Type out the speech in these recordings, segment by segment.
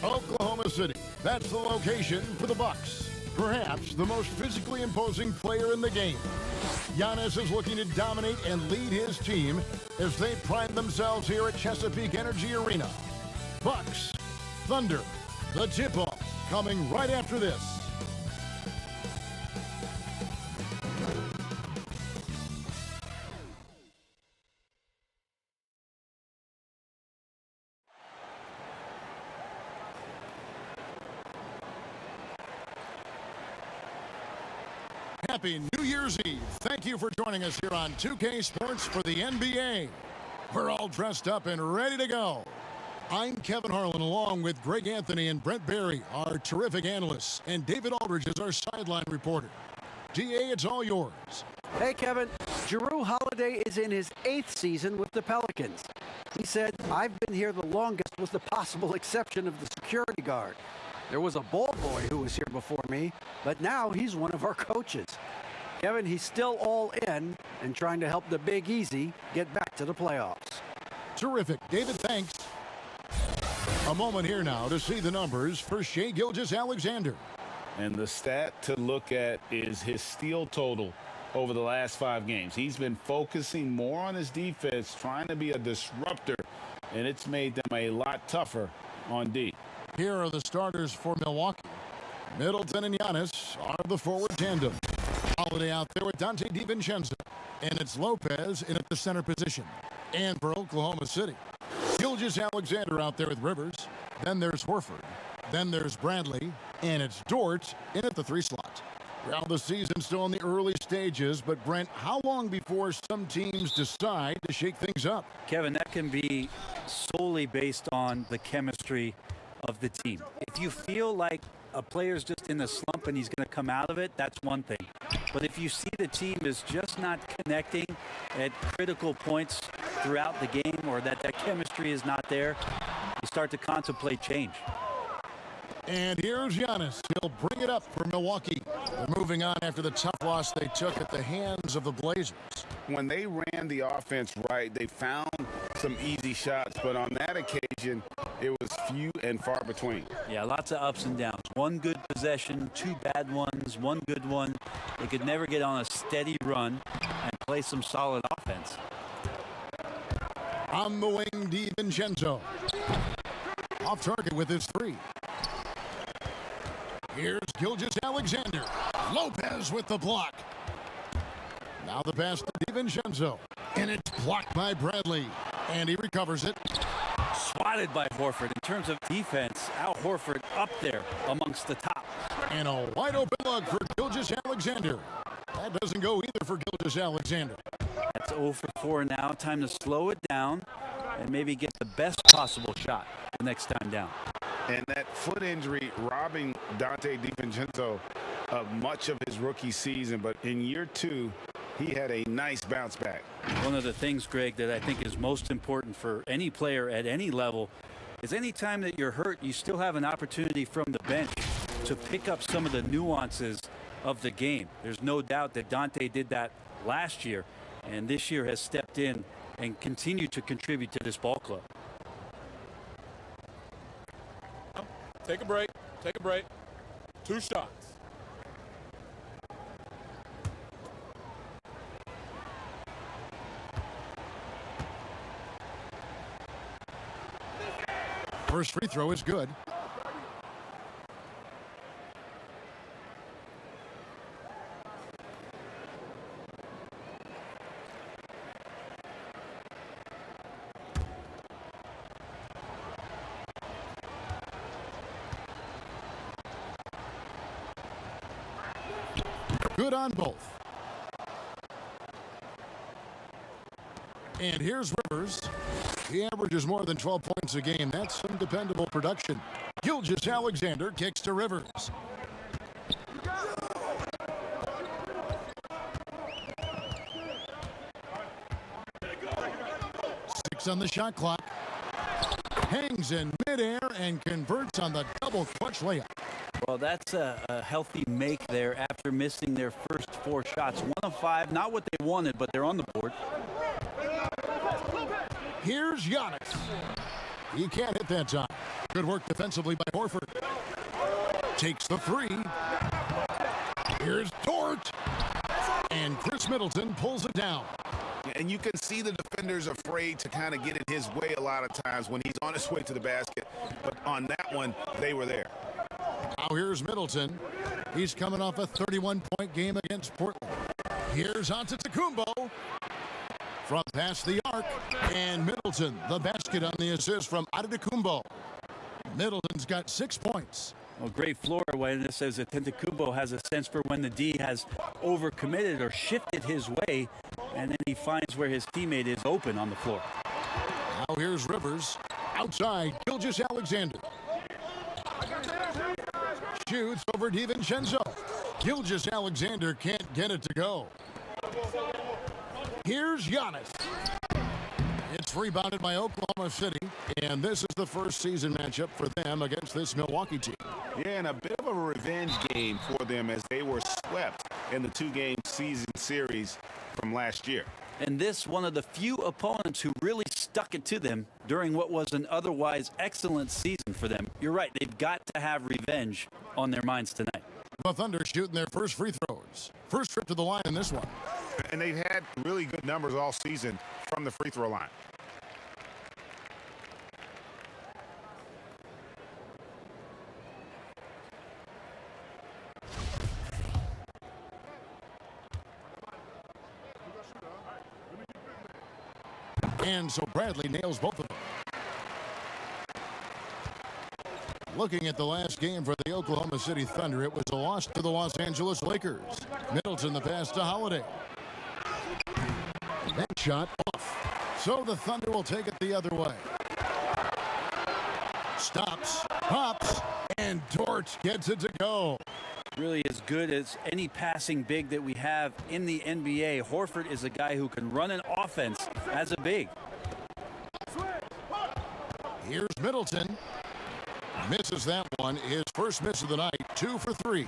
Oklahoma City. That's the location for the Bucks. Perhaps the most physically imposing player in the game. Giannis is looking to dominate and lead his team as they prime themselves here at Chesapeake Energy Arena. Bucks, Thunder, the tip-off coming right after this. Happy New Year's Eve. Thank you for joining us here on 2K Sports for the NBA. We're all dressed up and ready to go. I'm Kevin Harlan along with Greg Anthony and Brent Barry, our terrific analysts, and David Aldridge is our sideline reporter. DA, it's all yours. Hey, Kevin. Jrue Holiday is in his 8th season with the Pelicans. He said, "I've been here the longest with the possible exception of the security guard. There was a ball boy who was here before me, but now he's one of our coaches." Kevin, he's still all in and trying to help the Big Easy get back to the playoffs. Terrific. David, thanks. A moment here now to see the numbers for Shai Gilgeous-Alexander. And the stat to look at is his steal total over the last 5 games. He's been focusing more on his defense, trying to be a disruptor, and it's made them a lot tougher on D. Here are the starters for Milwaukee. Middleton and Giannis are the forward tandem. Holiday out there with Dante DiVincenzo. And it's Lopez in at the center position. And for Oklahoma City, Gilgeous-Alexander out there with Rivers. Then there's Horford. Then there's Bradley. And it's Dort in at the 3 slot. Well, the season's still in the early stages, but Brent, how long before some teams decide to shake things up? Kevin, that can be solely based on the chemistry of the team. If you feel like a player's just in a slump and he's going to come out of it, that's one thing. But if you see the team is just not connecting at critical points throughout the game, or that chemistry is not there, you start to contemplate change. And here's Giannis. He'll bring it up for Milwaukee. They're moving on after the tough loss they took at the hands of the Blazers. When they ran the offense right, they found some easy shots, but on that occasion, it was few and far between. Yeah, lots of ups and downs. One good possession, 2 bad ones, 1 good one. They could never get on a steady run and play some solid offense. On the wing, DiVincenzo. Off target with his 3. Here's Gilgeous-Alexander. Lopez with the block. Now the pass to DiVincenzo. And it's blocked by Bradley. And he recovers it. Swatted by Horford. In terms of defense, Al Horford up there amongst the top. And a wide open look for Gilgeous-Alexander. That doesn't go either for Gilgeous-Alexander. That's 0 for 4 now. Time to slow it down and maybe get the best possible shot the next time down. And that foot injury robbing Dante DiVincenzo of much of his rookie season, but in year 2, he had a nice bounce back. One of the things, Greg, that I think is most important for any player at any level is any time that you're hurt, you still have an opportunity from the bench to pick up some of the nuances of the game. There's no doubt that Dante did that last year, and this year has stepped in and continued to contribute to this ball club. Take a break. Take a break. 2 shots. First free throw is good. Good on both. And here's Rivers. He averages more than 12 points a game. That's some dependable production. Gilgeous-Alexander kicks to Rivers. 6 on the shot clock. Hangs in midair and converts on the double clutch layup. Well, that's a healthy make there after missing their first 4 shots. 1 of 5, not what they wanted, but they're on the board. Here's Giannis. He can't hit that time. Good work defensively by Horford. Takes the three. Here's Dort. And Chris Middleton pulls it down. And you can see the defenders afraid to kind of get in his way a lot of times when he's on his way to the basket. But on that one, they were there. Now here's Middleton. He's coming off a 31-point game against Portland. Here's Antetokounmpo from past the arc. And Middleton, the basket on the assist from Antetokounmpo. Middleton's got 6 points. Well, great floor awareness as Antetokounmpo has a sense for when the D has overcommitted or shifted his way, and then he finds where his teammate is open on the floor. Now here's Rivers. Outside, Gilgeous-Alexander. Shoots over DiVincenzo. Gilgeous-Alexander can't get it to go. Here's Giannis. It's rebounded by Oklahoma City, and this is the first season matchup for them against this Milwaukee team. Yeah, and a bit of a revenge game for them as they were swept in the two-game season series from last year. And this one of the few opponents who really stuck it to them during what was an otherwise excellent season for them. You're right, they've got to have revenge on their minds tonight. The Thunder shooting their first free throws. First trip to the line in this one. And they've had really good numbers all season from the free throw line. And so Bradley nails both of them. Looking at the last game for the Oklahoma City Thunder, it was a loss to the Los Angeles Lakers. Middleton the pass to Holiday. That shot off. So the Thunder will take it the other way. Stops, pops, and Dort gets it to go. Really as good as any passing big that we have in the NBA. Horford is a guy who can run an offense as a big. Here's Middleton. Misses that one. His first miss of the night. 2 for 3.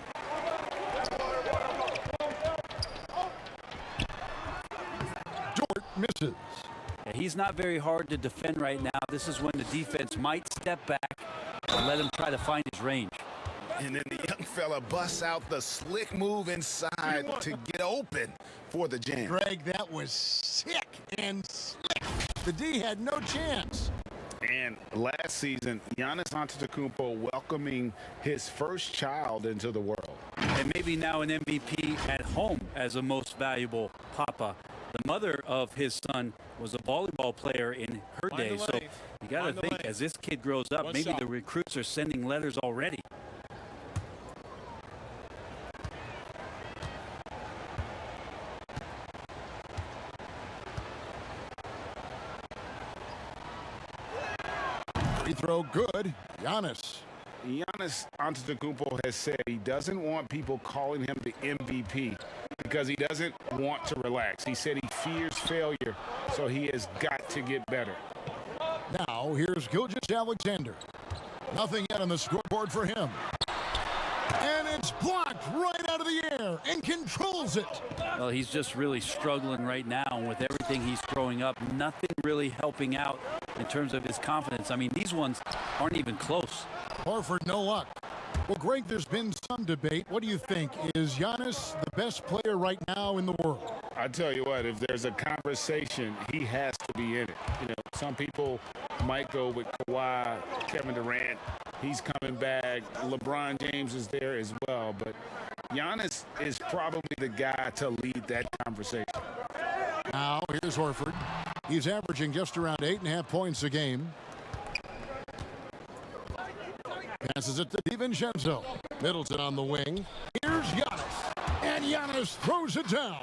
Dort misses. Yeah, he's not very hard to defend right now. This is when the defense might step back and let him try to find his range. And then the young fella busts out the slick move inside to get open for the jam. Greg, that was sick and slick. The D had no chance. And last season, Giannis Antetokounmpo welcoming his first child into the world. And maybe now an MVP at home as a most valuable papa. The mother of his son was a volleyball player in her day. So you got to think, as this kid grows up, maybe the recruits are sending letters already. Free throw good. Giannis. Giannis Antetokounmpo has said he doesn't want people calling him the MVP because he doesn't want to relax. He said he fears failure, so he has got to get better. Now here's Gilgeous-Alexander. Nothing yet on the scoreboard for him. And it's blocked right out of the air and controls it. Well, he's just really struggling right now. And with everything he's throwing up, nothing really helping out in terms of his confidence. I mean, these ones aren't even close. Horford, no luck. Well, Greg, there's been some debate. What do you think? Is Giannis the best player right now in the world? I tell you what, if there's a conversation, he has to be in it. You know, some people might go with Kawhi, Kevin Durant. He's coming back. LeBron James is there as well. But Giannis is probably the guy to lead that conversation. Now, here's Horford. He's averaging just around 8.5 points a game. Passes it to DiVincenzo. Middleton on the wing. Here's Giannis. And Giannis throws it down.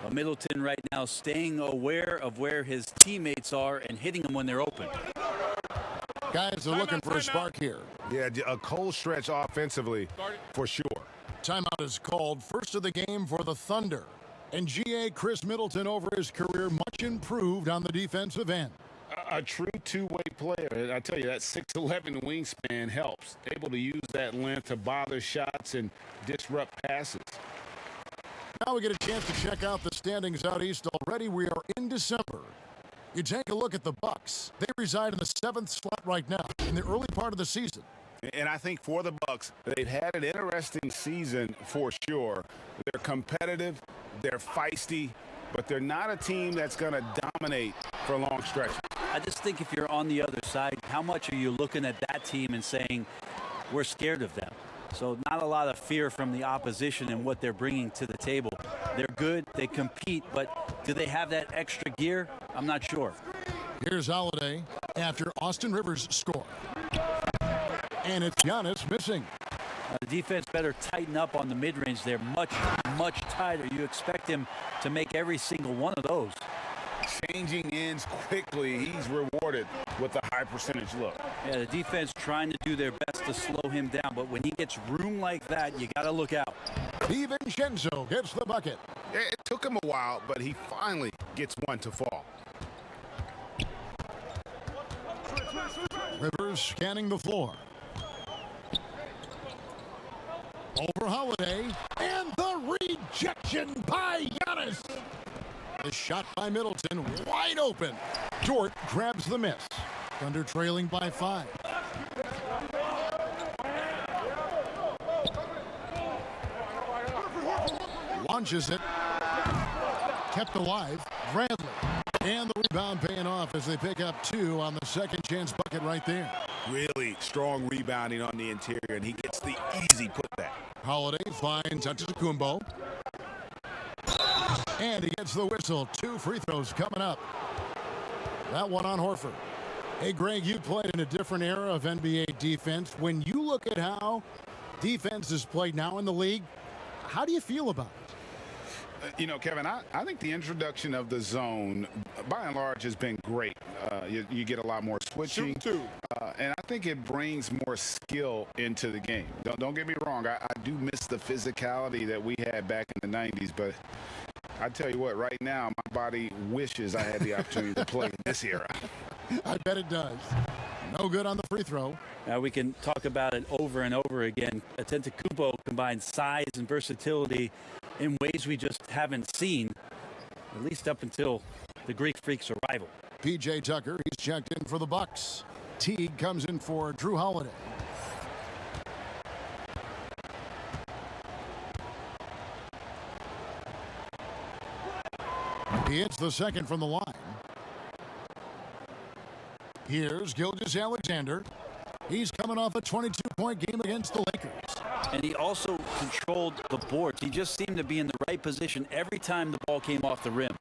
Well, Middleton right now staying aware of where his teammates are and hitting them when they're open. Guys are looking for a spark here. Yeah, a cold stretch offensively for sure. Timeout is called. First of the game for the Thunder. And GA Chris Middleton over his career much improved on the defensive end. A true two-way player. And I tell you, that 6'11" wingspan helps. Able to use that length to bother shots and disrupt passes. Now we get a chance to check out the standings out east already. We are in December. You take a look at the Bucks. They reside in the 7th slot right now in the early part of the season. And I think for the Bucks, they've had an interesting season for sure. They're competitive, they're feisty, but they're not a team that's going to dominate for long stretches. I just think if you're on the other side, how much are you looking at that team and saying, we're scared of them? So not a lot of fear from the opposition and what they're bringing to the table. They're good, they compete, but do they have that extra gear? I'm not sure. Here's Holiday after Austin Rivers score. And it's Giannis missing. The defense better tighten up on the mid-range. They're much, much tighter. You expect him to make every single one of those. Changing ends quickly, he's rewarded with a high percentage look. Yeah, the defense trying to do their best to slow him down, but when he gets room like that, you got to look out. DiVincenzo gets the bucket. It took him a while, but he finally gets one to fall. Rivers scanning the floor. Over Holiday, and the rejection by Giannis. The shot by Middleton, wide open. Dort grabs the miss. Thunder trailing by 5. Launches it. Kept alive. Bradley. And the rebound paying off as they pick up 2 on the second chance bucket right there. Really strong rebounding on the interior, and he gets the easy putback. Holiday finds Antetokounmpo. And he gets the whistle. 2 free throws coming up. That one on Horford. Hey, Greg, you played in a different era of NBA defense. When you look at how defense is played now in the league, how do you feel about it? You know, Kevin, I think the introduction of the zone, by and large, has been great. You get a lot more switching. And I think it brings more skill into the game. Don't get me wrong. I do miss the physicality that we had back in the 90s. But I tell you what, right now, my body wishes I had the opportunity to play in this era. I bet it does. No good on the free throw. Now we can talk about it over and over again. Antetokounmpo combines size and versatility in ways we just haven't seen, at least up until the Greek Freak's arrival. P.J. Tucker, he's checked in for the Bucks. Teague comes in for Drew Holiday. He hits the second from the line. Here's Gilgeous-Alexander. He's coming off a 22-point game against the Lakers. And he also controlled the boards. He just seemed to be in the right position every time the ball came off the rim.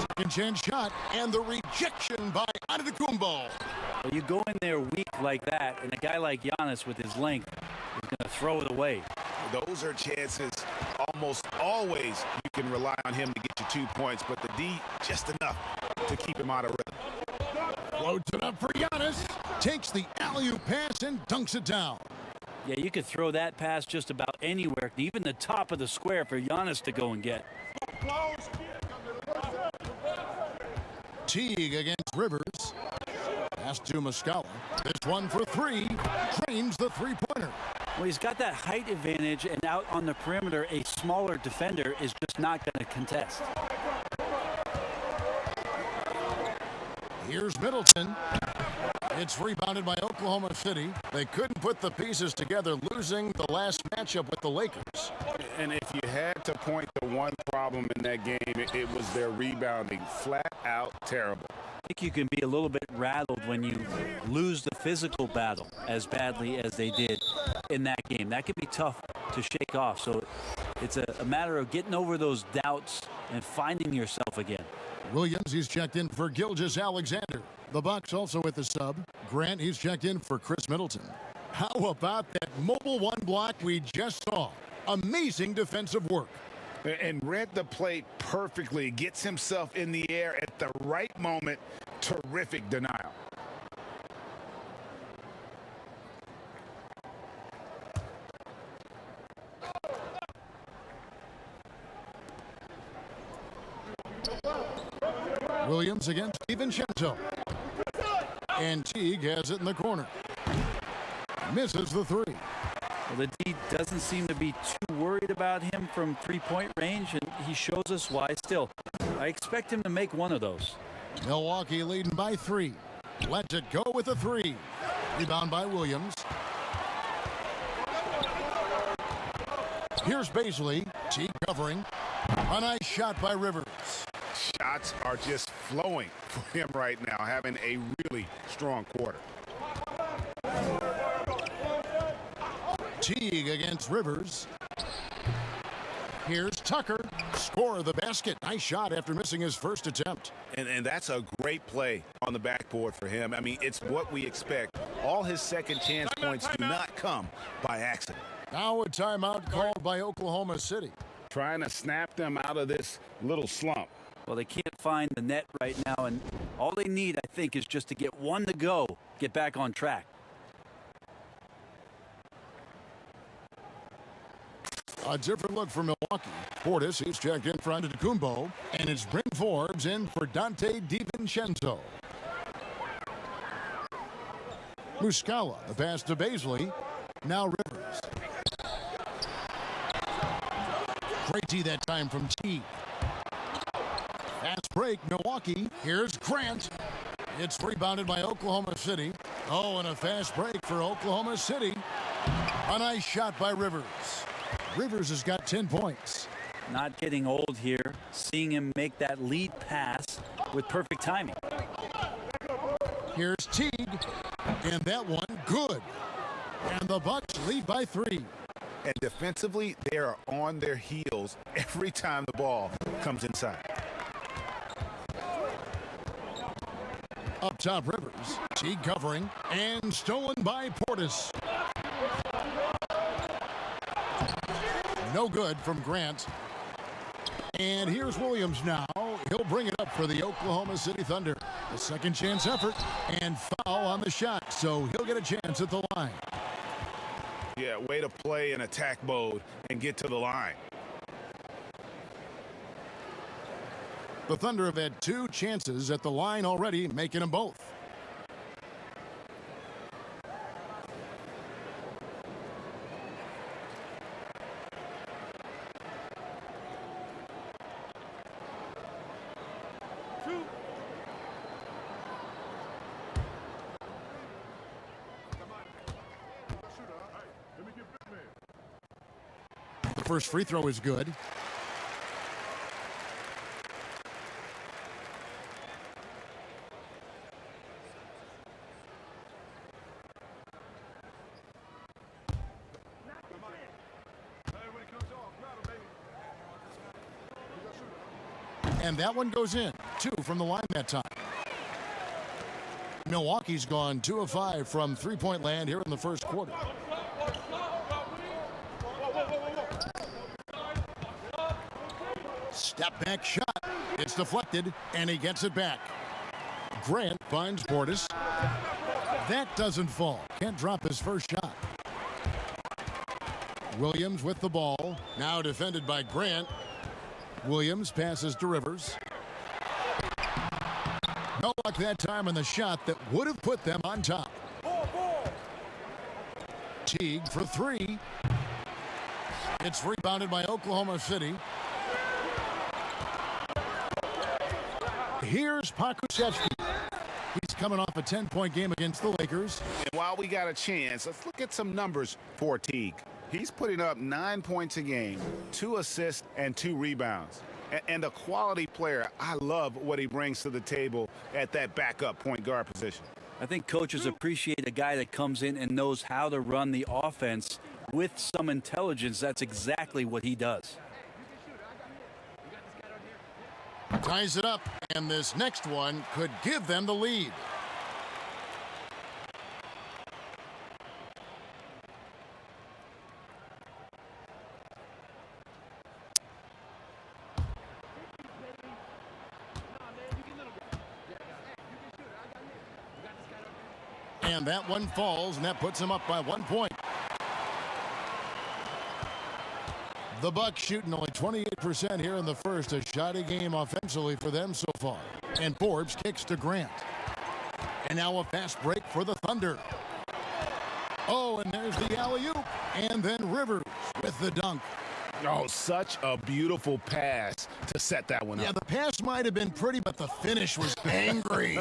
Second chance shot, and the rejection by Antetokounmpo. Well, you go in there weak like that, and a guy like Giannis with his length is going to throw it away. Those are chances almost always you can rely on him to get you 2 points, but the D, just enough to keep him out of rhythm. Floats it up for Giannis. Takes the alley-oop pass and dunks it down. Yeah, you could throw that pass just about anywhere, even the top of the square for Giannis to go and get. Teague against Rivers. Pass to Muscala. This one for 3. Drains the three-pointer. Well, he's got that height advantage, and out on the perimeter, a smaller defender is just not going to contest. Here's Middleton. It's rebounded by Oklahoma City. They couldn't put the pieces together, losing the last matchup with the Lakers. And if you had to point to one problem in that game, it was their rebounding. Flat out terrible. I think you can be a little bit rattled when you lose the physical battle as badly as they did in that game. That can be tough to shake off. So it's a matter of getting over those doubts and finding yourself again. Williams, he's checked in for Gilgeous-Alexander. The Bucks also with the sub. Grant, he's checked in for Chris Middleton. How about that mobile one block we just saw? Amazing defensive work. And read the play perfectly. Gets himself in the air at the right moment. Terrific denial. Williams against DiVincenzo. And Teague has it in the corner. Misses the 3. Well, the D doesn't seem to be too worried about him from three-point range, and he shows us why. Still, I expect him to make one of those. Milwaukee leading by 3. Lets it go with a 3. Rebound by Williams. Here's Baisley. Teague covering. A nice shot by Rivers. Shots are just flowing for him right now, having a really strong quarter. Teague against Rivers. Here's Tucker. Score of the basket. Nice shot after missing his first attempt. And that's a great play on the backboard for him. I mean, it's what we expect. All his second chance points do not come by accident. Now a timeout called by Oklahoma City. Trying to snap them out of this little slump. Well, they can't find the net right now, and all they need, I think, is just to get one to go, get back on track. A different look for Milwaukee. Portis, he's checked in front of Tecumbo, and it's Bryn Forbes in for Dante DiVincenzo. Muscala, the pass to Baisley. Now Rivers. Great D that time from Teague. Fast break, Milwaukee. Here's Grant. It's rebounded by Oklahoma City. Oh, and a fast break for Oklahoma City. A nice shot by Rivers. Rivers has got 10 points. Not getting old here, seeing him make that lead pass with perfect timing. Here's Teague, and that one good. And the Bucks lead by 3. And defensively, they are on their heels every time the ball comes inside. Up top, Rivers. Teague covering, and stolen by Portis. No good from Grant. And here's Williams now. He'll bring it up for the Oklahoma City Thunder. A second chance effort and foul on the shot, so he'll get a chance at the line. Yeah, way to play in attack mode and get to the line. The Thunder have had 2 chances at the line already, making them both. The first free throw is good. And that one goes in. 2 from the line that time. Milwaukee's gone 2 of 5 from three-point land here in the first quarter. Step back shot. It's deflected, and he gets it back. Grant finds Portis. That doesn't fall. Can't drop his first shot. Williams with the ball. Now defended by Grant. Williams passes to Rivers. No luck that time on the shot that would have put them on top. Teague for 3. It's rebounded by Oklahoma City. Here's Pakusevsky. He's coming off a 10-point game against the Lakers. And while we got a chance, let's look at some numbers for Teague. He's putting up 9 points a game, 2 assists, and 2 rebounds. And a quality player. I love what he brings to the table at that backup point guard position. I think coaches appreciate a guy that comes in and knows how to run the offense with some intelligence. That's exactly what he does. Ties it up, and this next one could give them the lead. And that one falls, and that puts him up by 1 point. The Bucks shooting only 28% here in the first. A shoddy game offensively for them so far. And Forbes kicks to Grant. And now a fast break for the Thunder. Oh, and there's the alley-oop. And then Rivers with the dunk. Oh, such a beautiful pass to set that one up. Yeah, the pass might have been pretty, but the finish was angry.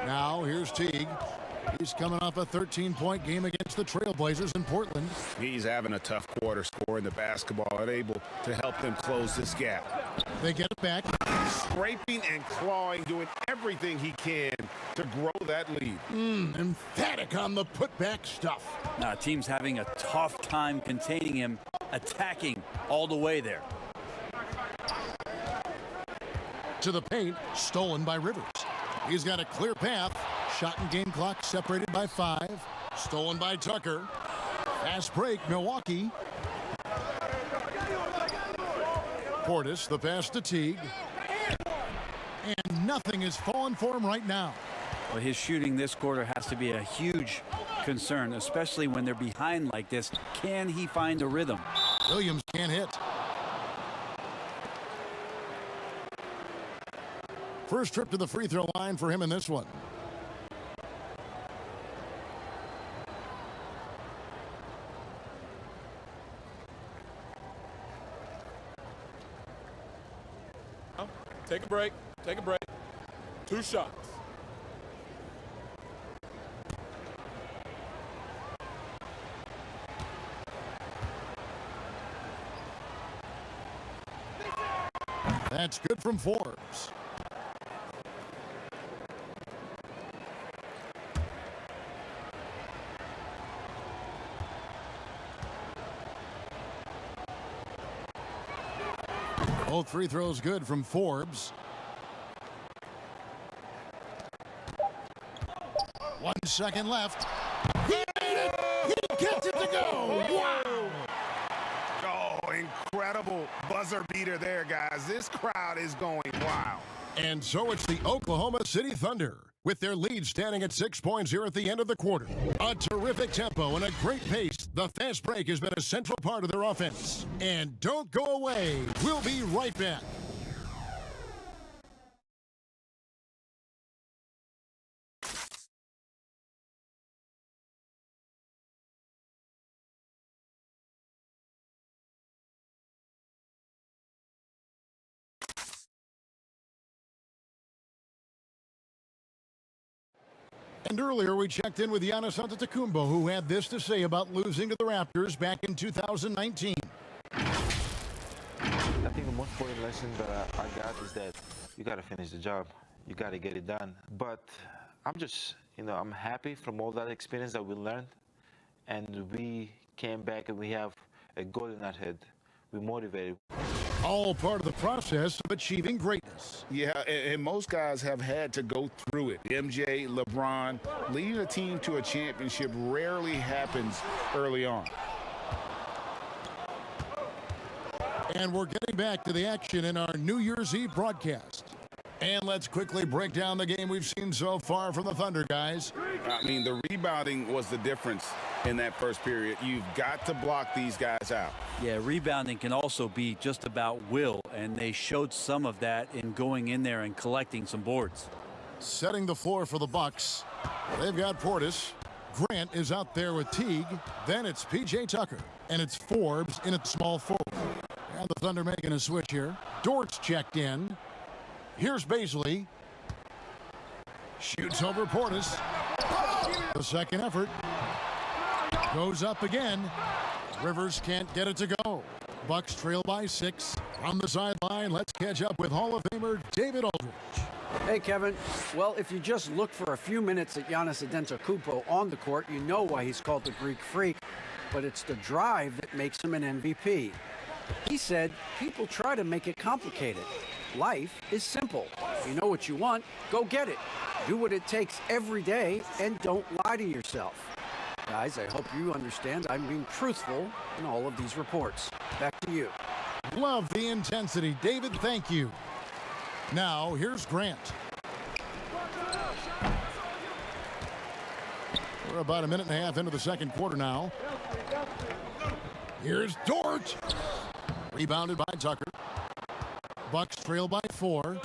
Now, here's Teague. He's coming off a 13-point game against the Trailblazers in Portland. He's having a tough quarter scoring the basketball, unable to help them close this gap. They get it back. Scraping and clawing, doing everything he can to grow that lead. Emphatic on the putback stuff. Now, team's having a tough time containing him, attacking all the way there. To the paint, stolen by Rivers. He's got a clear path. Shot and game clock separated by 5. Stolen by Tucker. Fast break, Milwaukee. Portis, the pass to Teague. And nothing is falling for him right now. Well, his shooting this quarter has to be a huge concern, especially when they're behind like this. Can he find a rhythm? Williams can't hit. First trip to the free throw line for him in this one. Take a break. Take a break. 2 shots. That's good from Forbes. Both free throws good from Forbes. 1 second left. He made it! He gets it to go! Wow! Oh, incredible buzzer beater there, guys. This crowd is going wild. And so it's the Oklahoma City Thunder, with their lead standing at 6 points here at the end of the quarter. A terrific tempo and a great pace. The fast break has been a central part of their offense. And don't go away. We'll be right back. And earlier we checked in with Giannis Antetokounmpo, who had this to say about losing to the Raptors back in 2019. I think the most important lesson that I got is that you got to finish the job. You got to get it done. But I'm just, I'm happy from all that experience that we learned. And we came back and we have a goal in our head. We're motivated. All part of the process of achieving greatness. Yeah, and most guys have had to go through it. MJ, LeBron, leading a team to a championship rarely happens early on. And we're getting back to the action in our New Year's Eve broadcast. And let's quickly break down the game we've seen so far from the Thunder, guys. I mean, the rebounding was the difference in that first period. You've got to block these guys out. Yeah, rebounding can also be just about will, and they showed some of that in going in there and collecting some boards. Setting the floor for the Bucks. They've got Portis. Grant is out there with Teague. Then it's P.J. Tucker. And it's Forbes in at small forward. And the Thunder making a switch here. Dort's checked in. Here's Baisley. Shoots over Portis. The second effort. Goes up again. Rivers can't get it to go. Bucks trail by 6. From the sideline, let's catch up with Hall of Famer David Aldridge. Hey, Kevin. Well, if you just look for a few minutes at Giannis Antetokounmpo on the court, you know why he's called the Greek Freak. But it's the drive that makes him an MVP. He said, people try to make it complicated. Life is simple. If you know what you want, go get it. Do what it takes every day and don't lie to yourself. Guys, I hope you understand I'm being truthful in all of these reports. Back to you. Love the intensity. David, thank you. Now, here's Grant. We're about a minute and a half into the second quarter now. Here's Dort. Rebounded by Tucker. Bucks trail by 4.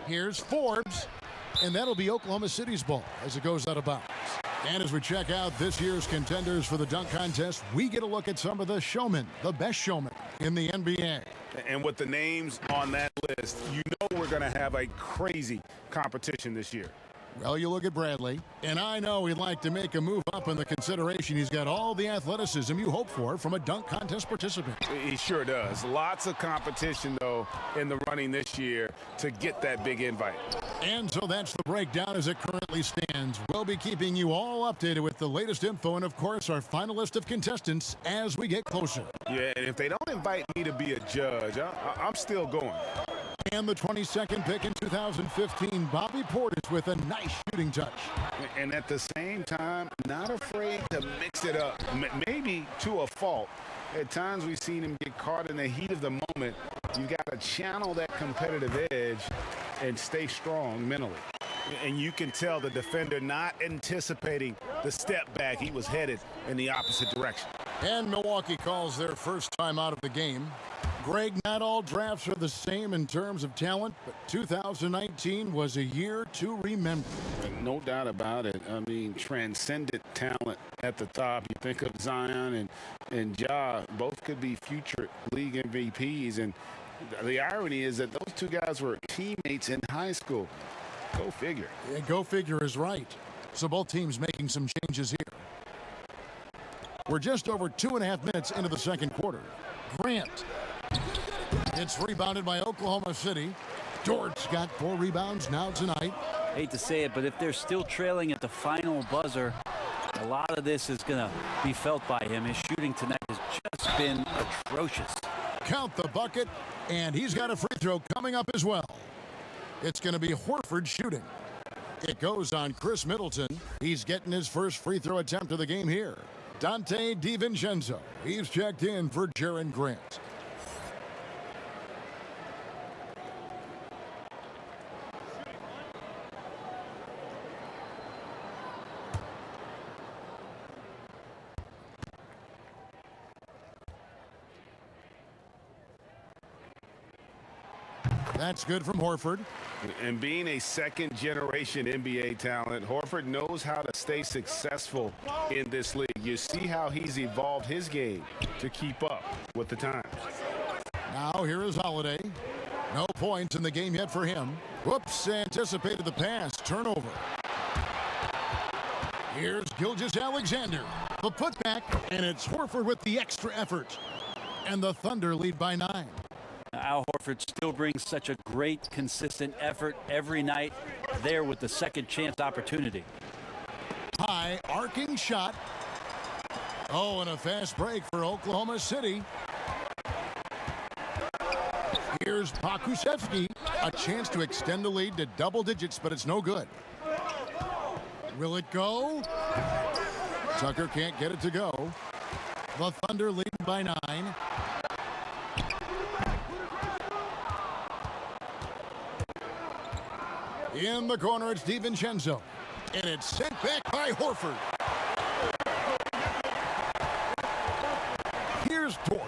Here's Forbes. And that'll be Oklahoma City's ball as it goes out of bounds. And as we check out this year's contenders for the dunk contest, we get a look at some of the showmen, the best showmen in the NBA. And with the names on that list, you know we're going to have a crazy competition this year. Well, you look at Bradley, and I know he'd like to make a move up in the consideration. He's got all the athleticism you hope for from a dunk contest participant. He sure does. Lots of competition, though, in the running this year to get that big invite. And so that's the breakdown as it currently stands. We'll be keeping you all updated with the latest info and, of course, our final list of contestants as we get closer. Yeah, and if they don't invite me to be a judge, I'm still going. And the 22nd pick in 2015, Bobby Portis with a nice shooting touch. And at the same time, not afraid to mix it up, maybe to a fault. At times we've seen him get caught in the heat of the moment. You've got to channel that competitive edge and stay strong mentally. And you can tell the defender not anticipating the step back. He was headed in the opposite direction. And Milwaukee calls their first time out of the game. Greg, not all drafts are the same in terms of talent, but 2019 was a year to remember. No doubt about it. I mean, transcendent talent at the top. You think of Zion and Ja, both could be future league MVPs. And the irony is that those two guys were teammates in high school. Go figure. Yeah, go figure is right. So both teams making some changes here. We're just over 2.5 minutes into the second quarter. Grant. It's rebounded by Oklahoma City. Dort's got 4 rebounds now tonight. Hate to say it, but if they're still trailing at the final buzzer, a lot of this is going to be felt by him. His shooting tonight has just been atrocious. Count the bucket, and he's got a free throw coming up as well. It's going to be Horford shooting. It goes on Chris Middleton. He's getting his first free throw attempt of the game here. Dante DiVincenzo. He's checked in for Jaren Grant. That's good from Horford. And being a second-generation NBA talent, Horford knows how to stay successful in this league. You see how he's evolved his game to keep up with the times. Now here is Holiday. No points in the game yet for him. Whoops, anticipated the pass. Turnover. Here's Gilgeous-Alexander. The putback, and it's Horford with the extra effort. And the Thunder lead by 9. Al Horford still brings such a great, consistent effort every night there with the second chance opportunity. High arcing shot. Oh, and a fast break for Oklahoma City. Here's Pokusevski. A chance to extend the lead to double digits, but it's no good. Will it go? Tucker can't get it to go. The Thunder lead by 9. In the corner, it's DiVincenzo. And it's sent back by Horford. Here's Dort.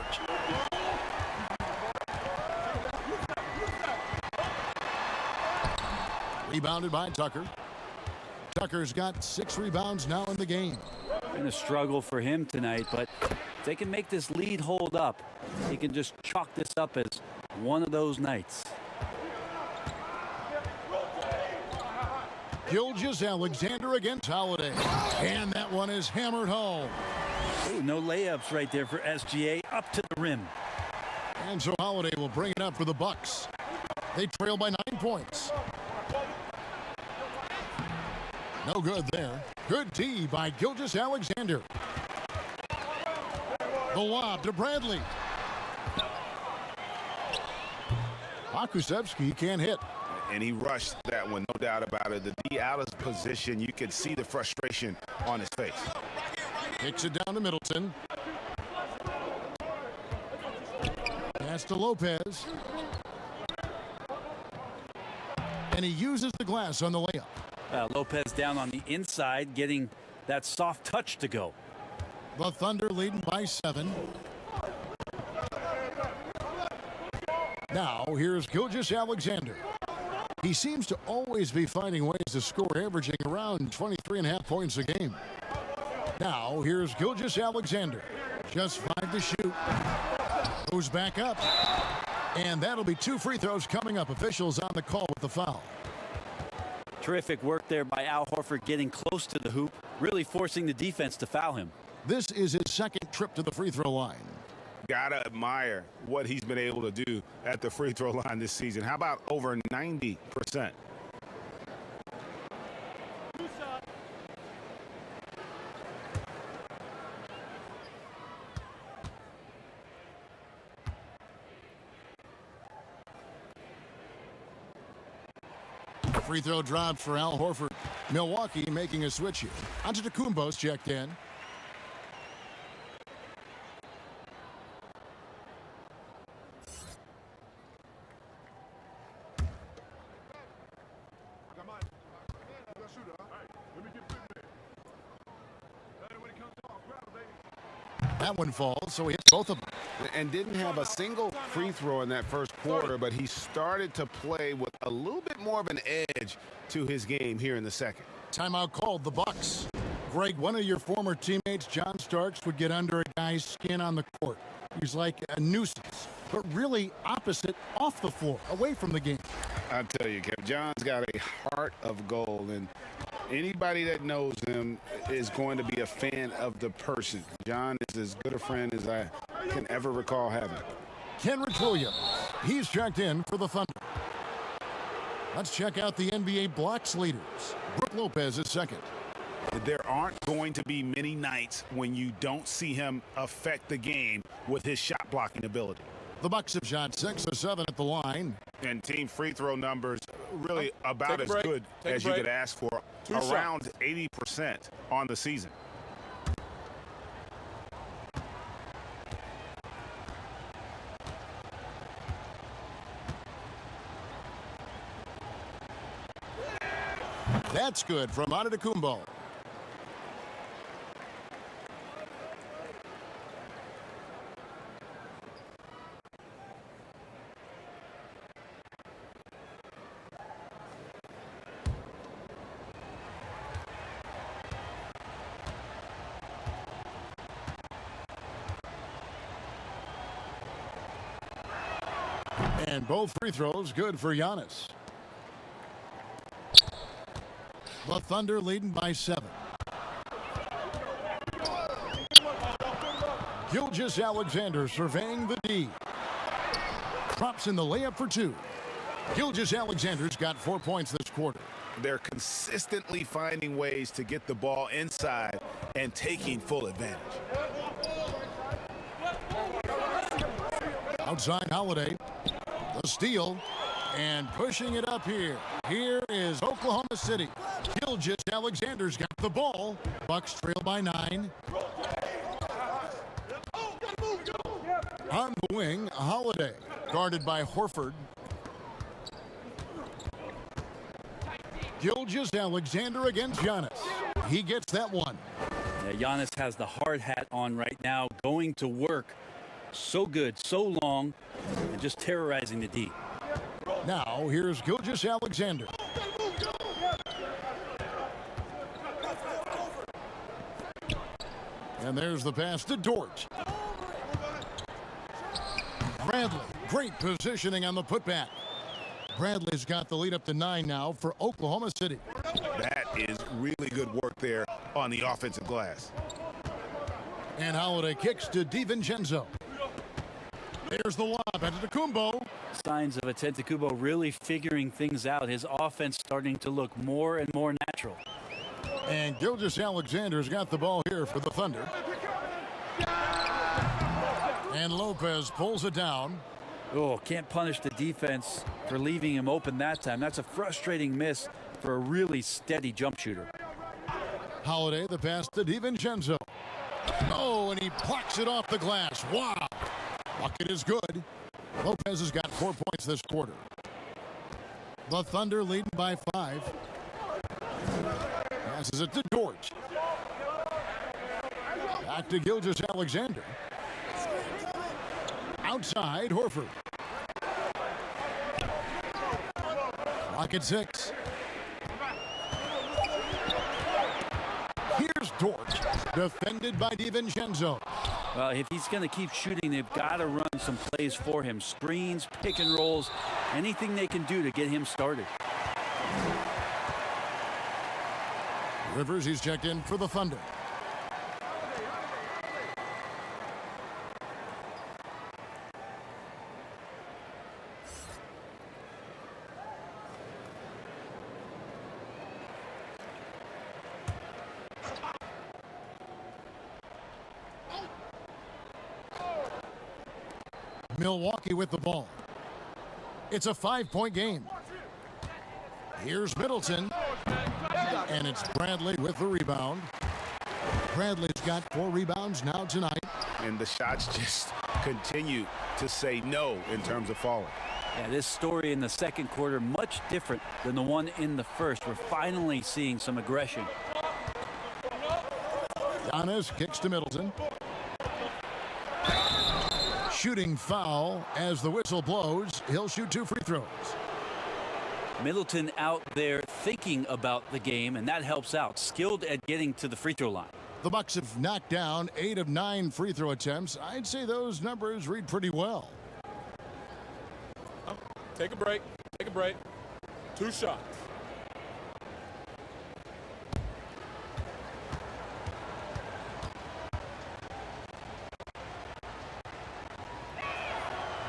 Rebounded by Tucker. Tucker's got 6 rebounds now in the game. Been a struggle for him tonight, but if they can make this lead hold up, he can just chalk this up as one of those nights. Gilgeous-Alexander against Holiday. And that one is hammered home. Ooh, no layups right there for SGA up to the rim. And so Holiday will bring it up for the Bucks. They trail by 9 points. No good there. Good D by Gilgeous-Alexander. The lob to Bradley. Pokusevski can't hit. And he rushed that one, no doubt about it. The D out of position, you could see the frustration on his face. Kicks it down to Middleton. Pass to Lopez. And he uses the glass on the layup. Lopez down on the inside, getting that soft touch to go. The Thunder leading by 7. Now, here's Gilgeous-Alexander. He seems to always be finding ways to score, averaging around 23.5 points a game. Now, here's Gilgeous-Alexander. Just 5 to shoot. Goes back up. And that'll be 2 free throws coming up. Officials on the call with the foul. Terrific work there by Al Horford, getting close to the hoop, really forcing the defense to foul him. This is his second trip to the free throw line. Gotta admire what he's been able to do at the free throw line this season. How about over 90%? Free throw dropped for Al Horford. Milwaukee making a switch here. Antetokounmpo's checked in. That one falls, so he hits both of them. And didn't have a single free throw in that first quarter, but he started to play with a little bit more of an edge to his game here in the second. Timeout called, the Bucks. Greg, one of your former teammates, John Starks, would get under a guy's skin on the court. He's like a nuisance, but really opposite off the floor, away from the game. I'll tell you, Kev, John's got a heart of gold, and anybody that knows him is going to be a fan of the person. John is as good a friend as I can ever recall having. Kenrich Williams, he's checked in for the Thunder. Let's check out the NBA blocks leaders. Brook Lopez is second. There aren't going to be many nights when you don't see him affect the game with his shot blocking ability. The Bucks have shot 6 of 7 at the line. And team free throw numbers really about as good as you could ask for. Around 80% on the season. That's good from Antetokounmpo. And both free throws good for Giannis. The Thunder leading by 7. Gilgeous-Alexander surveying the D. Drops in the layup for 2. Gilgeous-Alexander's got 4 points this quarter. They're consistently finding ways to get the ball inside and taking full advantage. Outside Holiday. The steal. And pushing it up here. Here is Oklahoma City. Gilgeous-Alexander's got the ball. Bucks trail by 9. On the wing, Holiday. Guarded by Horford. Gilgeous-Alexander against Giannis. He gets that one. Yeah, Giannis has the hard hat on right now, going to work. So good, so long, and just terrorizing the D. Now, here's Gilgeous-Alexander. And there's the pass to Dort. Bradley, great positioning on the putback. Bradley's got the lead up to 9 now for Oklahoma City. That is really good work there on the offensive glass. And Holiday kicks to DiVincenzo. There's the lob at Antetokounmpo. Signs of Antetokounmpo really figuring things out. His offense starting to look more and more natural. And Gilgeous-Alexander's got the ball here for the Thunder. And Lopez pulls it down. Oh, can't punish the defense for leaving him open that time. That's a frustrating miss for a really steady jump shooter. Holiday, the pass to DiVincenzo. Oh, and he plucks it off the glass. Wow. Bucket is good. Lopez has got 4 points this quarter. The Thunder leading by 5. Passes it to Dort. Back to Gilgeous-Alexander. Outside, Horford. clock at 6. Here's Dort, defended by DiVincenzo. Well, if he's going to keep shooting, they've got to run some plays for him. Screens, pick and rolls, anything they can do to get him started. Rivers, he's checked in for the Thunder. Milwaukee with the ball. It's a 5-point game. Here's Middleton. And it's Bradley with the rebound. Bradley's got 4 rebounds now tonight. And the shots just continue to say no in terms of falling. Yeah, this story in the second quarter, much different than the one in the first. We're finally seeing some aggression. Giannis kicks to Middleton. Shooting foul as the whistle blows. He'll shoot 2 free throws. Middleton out there thinking about the game, and that helps out. Skilled at getting to the free throw line. The Bucks have knocked down 8 of 9 free throw attempts. I'd say those numbers read pretty well. Take a break. Take a break. 2 shots.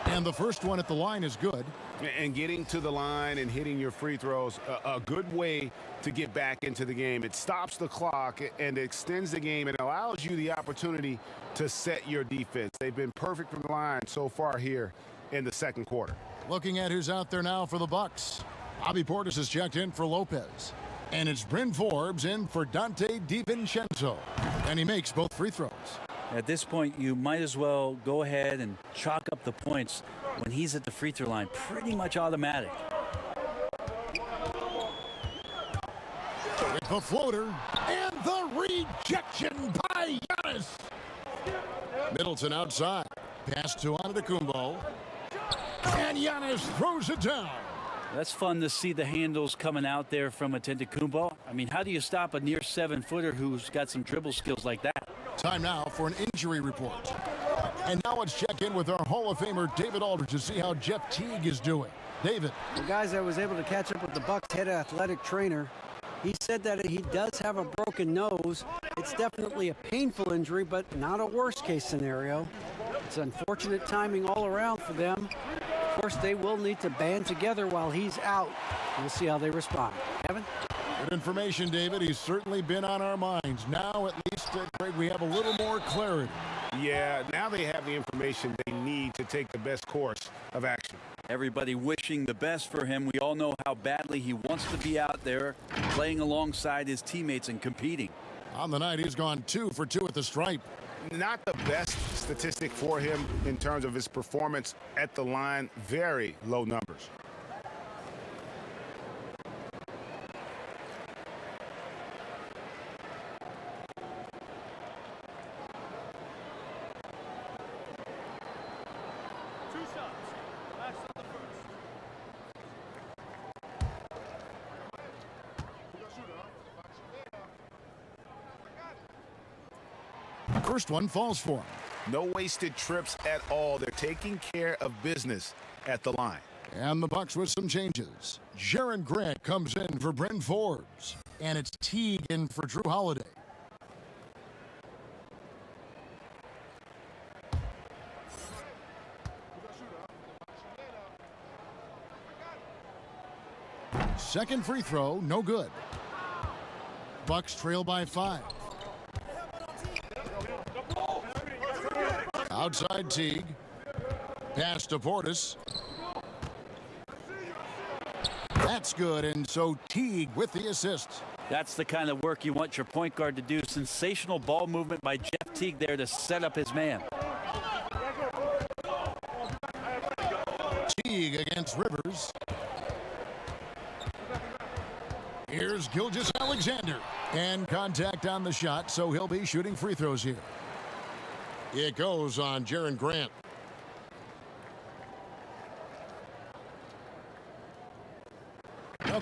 And the first one at the line is good. And getting to the line and hitting your free throws, a good way to get back into the game. It stops the clock and extends the game and allows you the opportunity to set your defense. They've been perfect from the line so far here in the second quarter. Looking at who's out there now for the Bucks. Bobby Portis has checked in for Lopez. And it's Bryn Forbes in for Dante DiVincenzo. And he makes both free throws. At this point, you might as well go ahead and chalk up the points when he's at the free throw line. Pretty much automatic. With the floater and the rejection by Giannis. Middleton outside. Pass to Antetokounmpo. And Giannis throws it down. That's fun to see the handles coming out there from Antetokounmpo. I mean, how do you stop a near 7-footer who's got some dribble skills like that? Time now for an injury report. And now let's check in with our Hall of Famer David Aldridge to see how Jeff Teague is doing. David. Well, guys, I was able to catch up with the Bucks head athletic trainer. He said that he does have a broken nose. It's definitely a painful injury, but not a worst-case scenario. It's unfortunate timing all around for them. Of course, they will need to band together while he's out. We'll see how they respond. Kevin? Good information, David. He's certainly been on our minds. Now, at least, Craig, we have a little more clarity. Yeah, now they have the information they need to take the best course of action. Everybody wishing the best for him. We all know how badly he wants to be out there playing alongside his teammates and competing. On the night, he's gone 2 for 2 at the stripe. Not the best statistic for him in terms of his performance at the line. Very low numbers. First one falls for him. No wasted trips at all. They're taking care of business at the line. And the Bucks with some changes. Jaren Grant comes in for Bryn Forbes. And it's Teague in for Drew Holiday. Second free throw, no good. Bucks trail by 5. Outside Teague. Pass to Portis. That's good, and so Teague with the assist. That's the kind of work you want your point guard to do. Sensational ball movement by Jeff Teague there to set up his man. Teague against Rivers. Here's Gilgeous-Alexander. And contact on the shot, so he'll be shooting free throws here. It goes on Jaren Grant.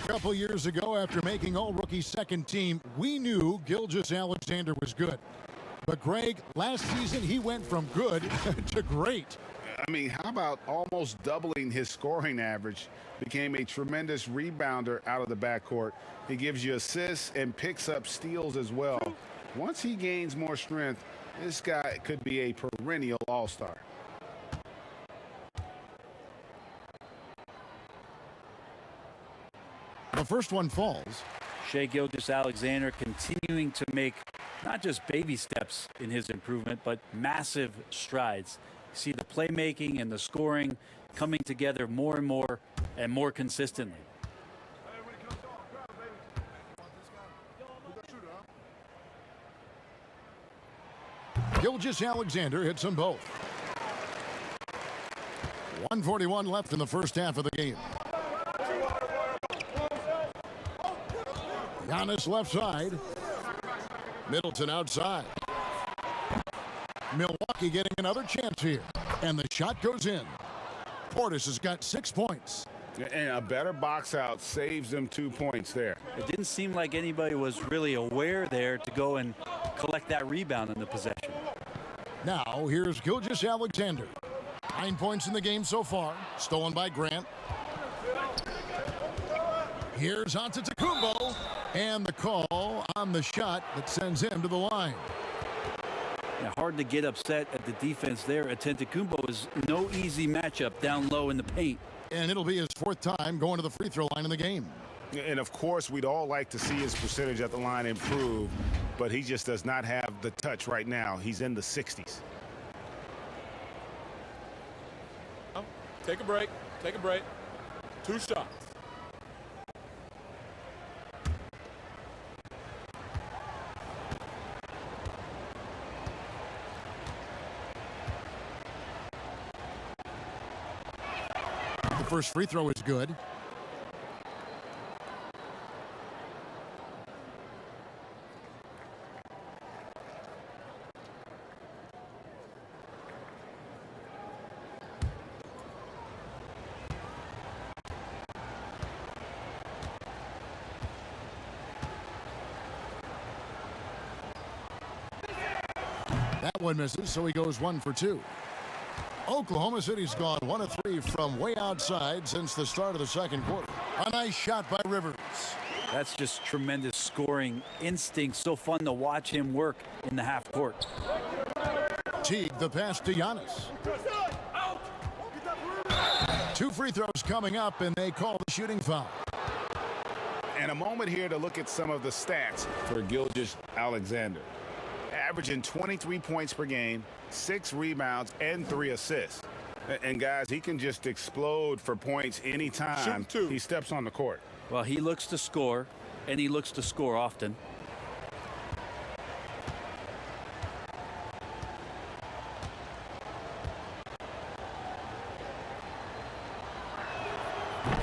couple years ago, after making All-Rookie second team, we knew Gilgeous-Alexander was good. But, Greg, last season he went from good to great. I mean, how about almost doubling his scoring average? Became a tremendous rebounder out of the backcourt. He gives you assists and picks up steals as well. Once he gains more strength, this guy could be a perennial all-star. The first one falls. Shai Gilgeous-Alexander continuing to make not just baby steps in his improvement, but massive strides. You see the playmaking and the scoring coming together more and more consistently. Gilgeous-Alexander hits them both. 1:41 left in the first half of the game. Giannis left side. Middleton outside. Milwaukee getting another chance here. And the shot goes in. Portis has got 6 points. And a better box out saves them 2 points there. It didn't seem like anybody was really aware there to go and collect that rebound in the possession. Now here's Gilgeous-Alexander. 9 points in the game so far. Stolen by Grant. Here's Antetokounmpo. And the call on the shot that sends him to the line. Yeah, hard to get upset at the defense there. Antetokounmpo is no easy matchup down low in the paint. And it'll be his 4th time going to the free throw line in the game. And of course, we'd all like to see his percentage at the line improve, but he just does not have the touch right now. He's in the 60s. Take a break. Take a break. 2 shots. The first free throw is good. That one misses, so he goes 1 for 2. Oklahoma City's gone 1 of 3 from way outside since the start of the second quarter. A nice shot by Rivers. That's just tremendous scoring instinct. So fun to watch him work in the half court. Teague the pass to Giannis. 2 free throws coming up, and they call the shooting foul. And a moment here to look at some of the stats for Gilgeous-Alexander. Averaging 23 points per game, 6 rebounds, and 3 assists. And guys, he can just explode for points anytime he steps on the court. Well, he looks to score, and he looks to score often.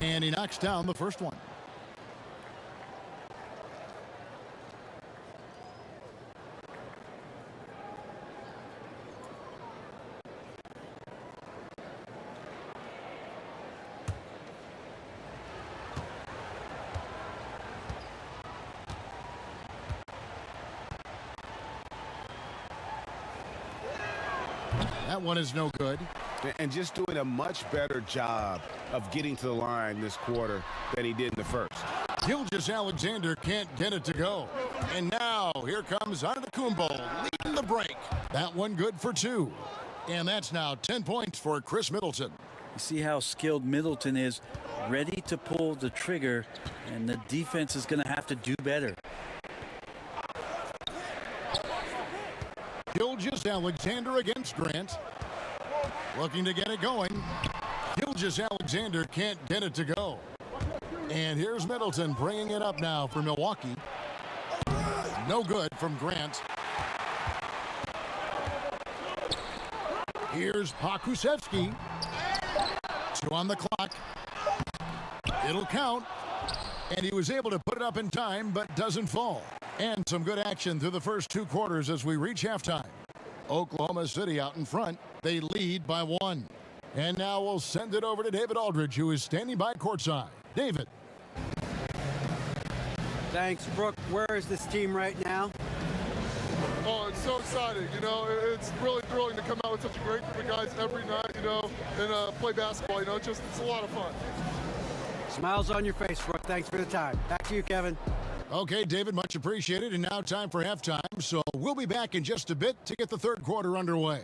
And he knocks down the first one. That one is no good. And just doing a much better job of getting to the line this quarter than he did in the first. Gilgeous-Alexander can't get it to go. And now here comes Antetokounmpo leading the break. That one good for 2. And that's now 10 points for Chris Middleton. You see how skilled Middleton is, ready to pull the trigger, and the defense is going to have to do better. Gilgeous-Alexander against Grant. Looking to get it going. Gilgeous-Alexander can't get it to go. And here's Middleton bringing it up now for Milwaukee. No good from Grant. Here's Pokusevski. 2 on the clock. It'll count. And he was able to put it up in time, but doesn't fall. And some good action through the first 2 quarters as we reach halftime. Oklahoma City out in front. They lead by 1. And now we'll send it over to David Aldridge, who is standing by courtside. David. Thanks, Brooke. Where is this team right now? Oh, it's so exciting. You know, it's really thrilling to come out with such a great group of guys every night, you know, and play basketball. You know, it's a lot of fun. Smiles on your face, Brooke. Thanks for the time. Back to you, Kevin. Okay, David, much appreciated. And now time for halftime. So we'll be back in just a bit to get the third quarter underway.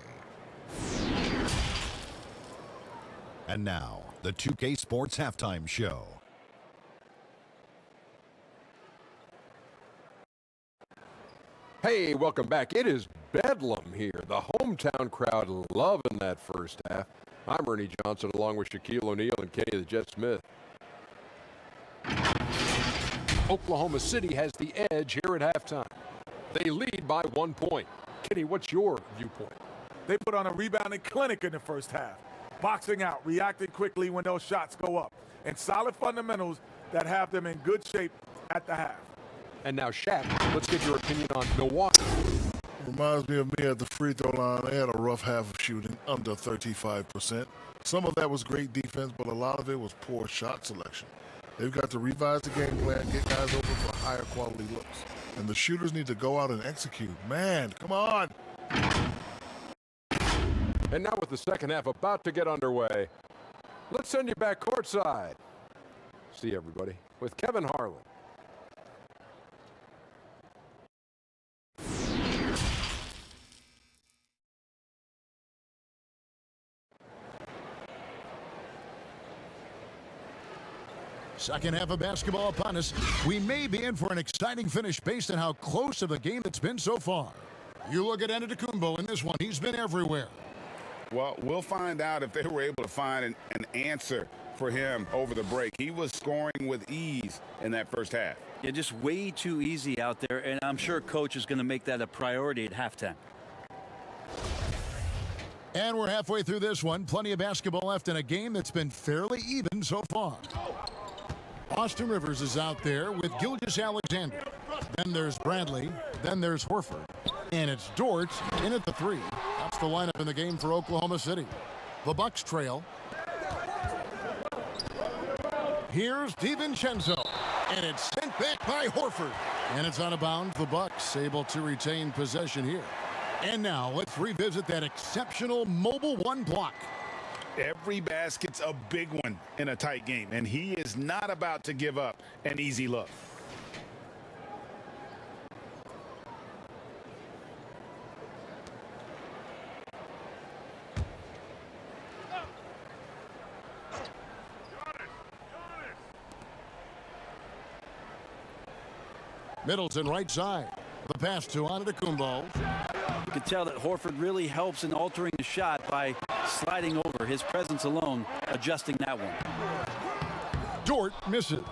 And now, the 2K Sports Halftime Show. Hey, welcome back. It is bedlam here. The hometown crowd loving that first half. I'm Ernie Johnson along with Shaquille O'Neal and Kenny the Jet Smith. Oklahoma City has the edge here at halftime. They lead by 1 point. Kenny, what's your viewpoint? They put on a rebounding clinic in the first half. Boxing out, reacting quickly when those shots go up, and solid fundamentals that have them in good shape at the half. And now, Shaq, let's get your opinion on Milwaukee. Reminds me of me at the free throw line. They had a rough half of shooting, under 35%. Some of that was great defense, but a lot of it was poor shot selection. They've got to revise the game plan, get guys open for higher quality looks. And the shooters need to go out and execute. Man, come on. And now with the second half about to get underway, let's send you back courtside. See everybody with Kevin Harlan. Second half of basketball upon us. We may be in for an exciting finish based on how close of the game it's been so far. You look at Antetokounmpo in this one. He's been everywhere. Well, we'll find out if they were able to find an answer for him over the break. He was scoring with ease in that first half. Yeah, just way too easy out there, and I'm sure Coach is going to make that a priority at halftime. And we're halfway through this one. Plenty of basketball left in a game that's been fairly even so far. Austin Rivers is out there with Gilgeous-Alexander. Then there's Bradley. Then there's Horford. And it's Dort in at the three. That's the lineup in the game for Oklahoma City. The Bucks trail. Here's DiVincenzo. And it's sent back by Horford. And it's out of bounds. The Bucks able to retain possession here. And now let's revisit that exceptional mobile one block. Every basket's a big one in a tight game, and he is not about to give up an easy look. Middleton right side. The pass to Antetokounmpo. You can tell that Horford really helps in altering the shot by sliding over. His presence alone adjusting that one. Dort misses.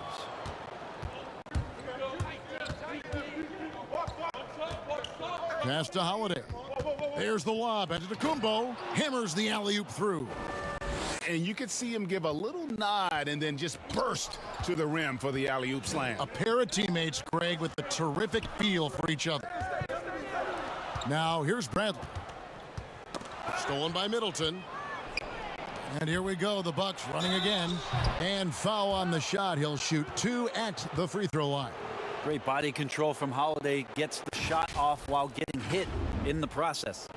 Pass to Holiday. There's the lob. Antetokounmpo hammers the alley-oop through. And you could see him give a little nod and then just burst to the rim for the alley-oop slam. A pair of teammates, Greg, with a terrific feel for each other. Now, here's Bradley. Stolen by Middleton. And here we go, the Bucks running again. And foul on the shot. He'll shoot 2 at the free throw line. Great body control from Holiday. Gets the shot off while getting hit in the process.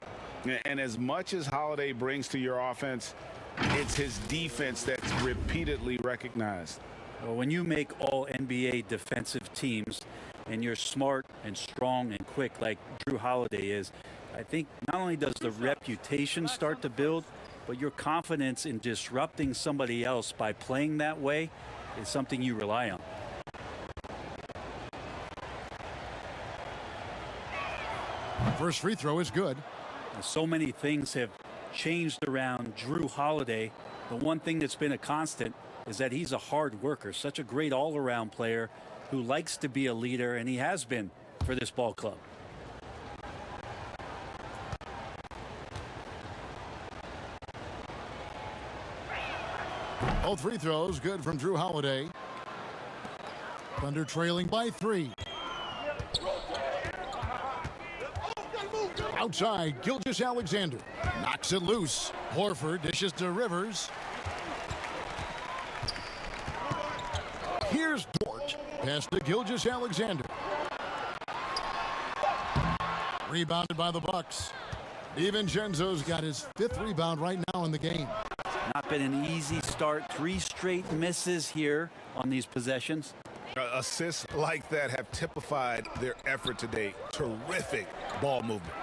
And as much as Holiday brings to your offense, it's his defense that's repeatedly recognized. Well, when you make all NBA defensive teams and you're smart and strong and quick like Drew Holiday is, I think not only does the reputation start to build, but your confidence in disrupting somebody else by playing that way is something you rely on. First free throw is good. So many things have changed around Drew Holiday. The one thing that's been a constant is that he's a hard worker, such a great all-around player who likes to be a leader, and he has been for this ball club. All free throws good from Drew Holiday. Thunder trailing by 3. Outside, Gilgeous-Alexander knocks it loose. Horford dishes to Rivers. Here's Dort, Pass to Gilgeous-Alexander. Rebounded by the Bucks. DiVincenzo's got his 5th rebound right now in the game. Not been an easy start. 3 straight misses here on these possessions. Assists like that have typified their effort today. Terrific ball movement.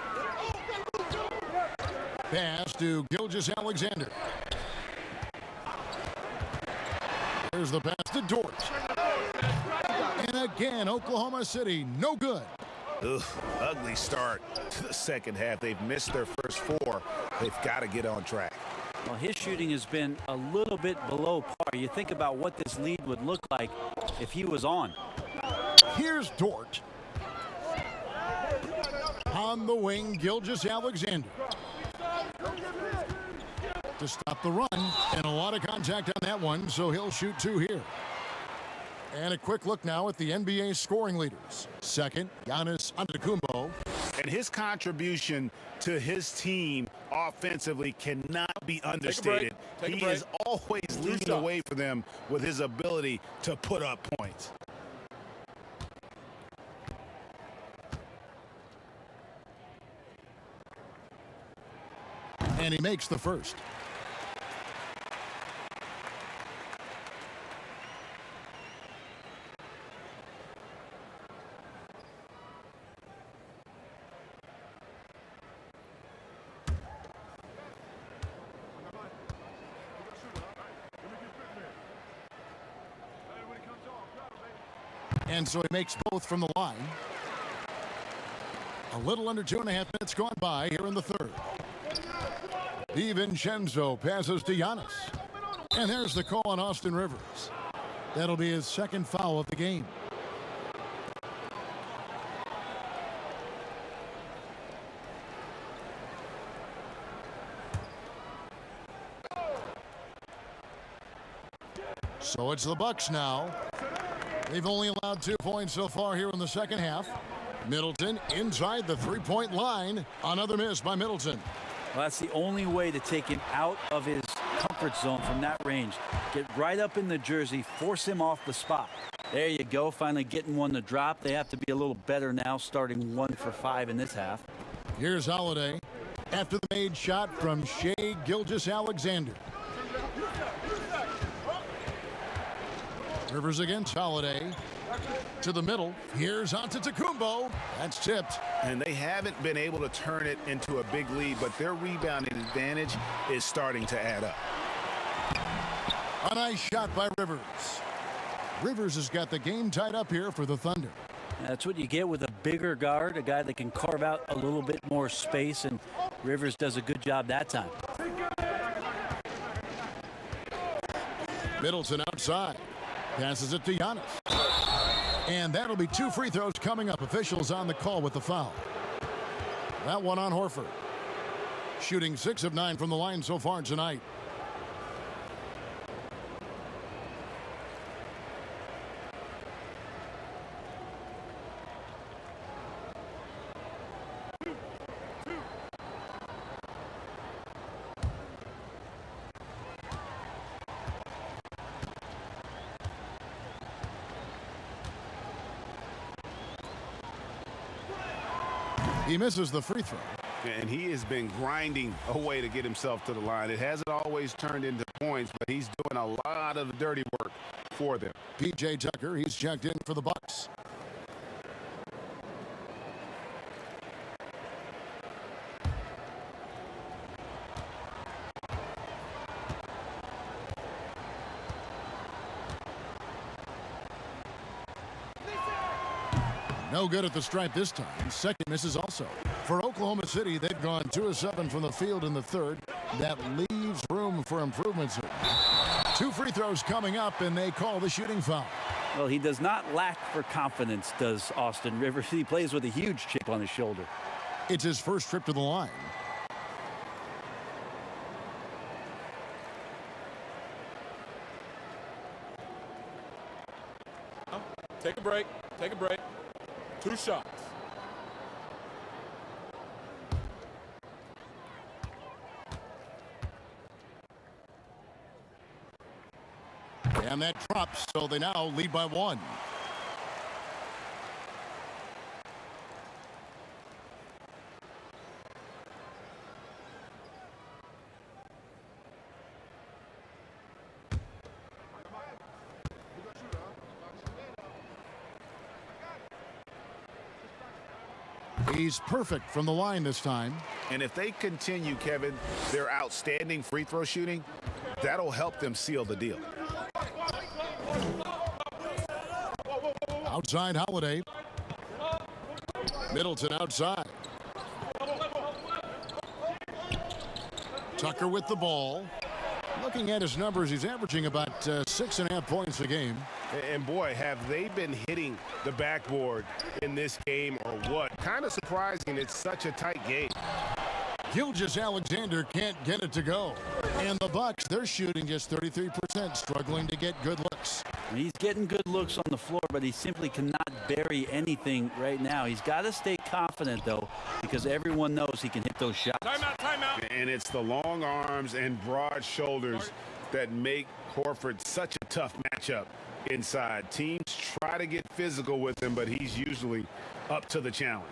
Pass to Gilgeous-Alexander. Here's the pass to Dort. And again, Oklahoma City, no good. Ugh, ugly start to the second half. They've missed their first 4. They've got to get on track. Well, his shooting has been a little bit below par. You think about what this lead would look like if he was on. Here's Dort. On the wing, Gilgeous-Alexander. To stop the run, and a lot of contact on that one, so he'll shoot 2 here. And a quick look now at the NBA scoring leaders. Second, Giannis Antetokounmpo. And his contribution to his team offensively cannot be understated. He is always leading the way for them with his ability to put up points. And he makes the first. And so he makes both from the line. A little under 2.5 minutes gone by here in the third. DiVincenzo passes to Giannis. And there's the call on Austin Rivers. That'll be his 2nd foul of the game. So it's the Bucks now. They've only allowed 2 points so far here in the second half. Middleton inside the 3-point line. Another miss by Middleton. Well, that's the only way to take him out of his comfort zone from that range. Get right up in the jersey, force him off the spot. There you go, finally getting one to drop. They have to be a little better now, starting 1 for 5 in this half. Here's Holiday after the made shot from Shai Gilgeous-Alexander. Rivers against Holiday. To the middle. Here's Antetokounmpo. That's tipped. And they haven't been able to turn it into a big lead, but their rebounding advantage is starting to add up. A nice shot by Rivers. Rivers has got the game tied up here for the Thunder. That's what you get with a bigger guard, a guy that can carve out a little bit more space, and Rivers does a good job that time. Middleton outside. Passes it to Giannis. And that'll be 2 free throws coming up. Officials on the call with the foul. That one on Horford. Shooting 6 of 9 from the line so far tonight. He misses the free throw. And he has been grinding away to get himself to the line. It hasn't always turned into points, but he's doing a lot of dirty work for them. P.J. Tucker, he's checked in for the Bucks. No good at the stripe this time. Second misses also. For Oklahoma City, they've gone 2 of 7 from the field in the third. That leaves room for improvements. 2 free throws coming up, and they call the shooting foul. Well, he does not lack for confidence, does Austin Rivers. He plays with a huge chip on his shoulder. It's his first trip to the line. Take a break. Take a break. 2 shots. And that drops, so they now lead by 1. He's perfect from the line this time. And if they continue, Kevin, their outstanding free throw shooting, that'll help them seal the deal. Outside Holiday. Middleton outside. Tucker with the ball. Looking at his numbers, he's averaging about 6.5 points a game. And boy, have they been hitting the backboard in this game or what? Kind of surprising. It's such a tight game. Gilgeous-Alexander can't get it to go. And the Bucks, they're shooting just 33%, struggling to get good looks. He's getting good looks on the floor, but he simply cannot bury anything right now. He's got to stay confident, though, because everyone knows he can hit those shots. Timeout. And it's the long arms and broad shoulders that make Horford such a tough matchup inside. Teams try to get physical with him, but he's usually up to the challenge.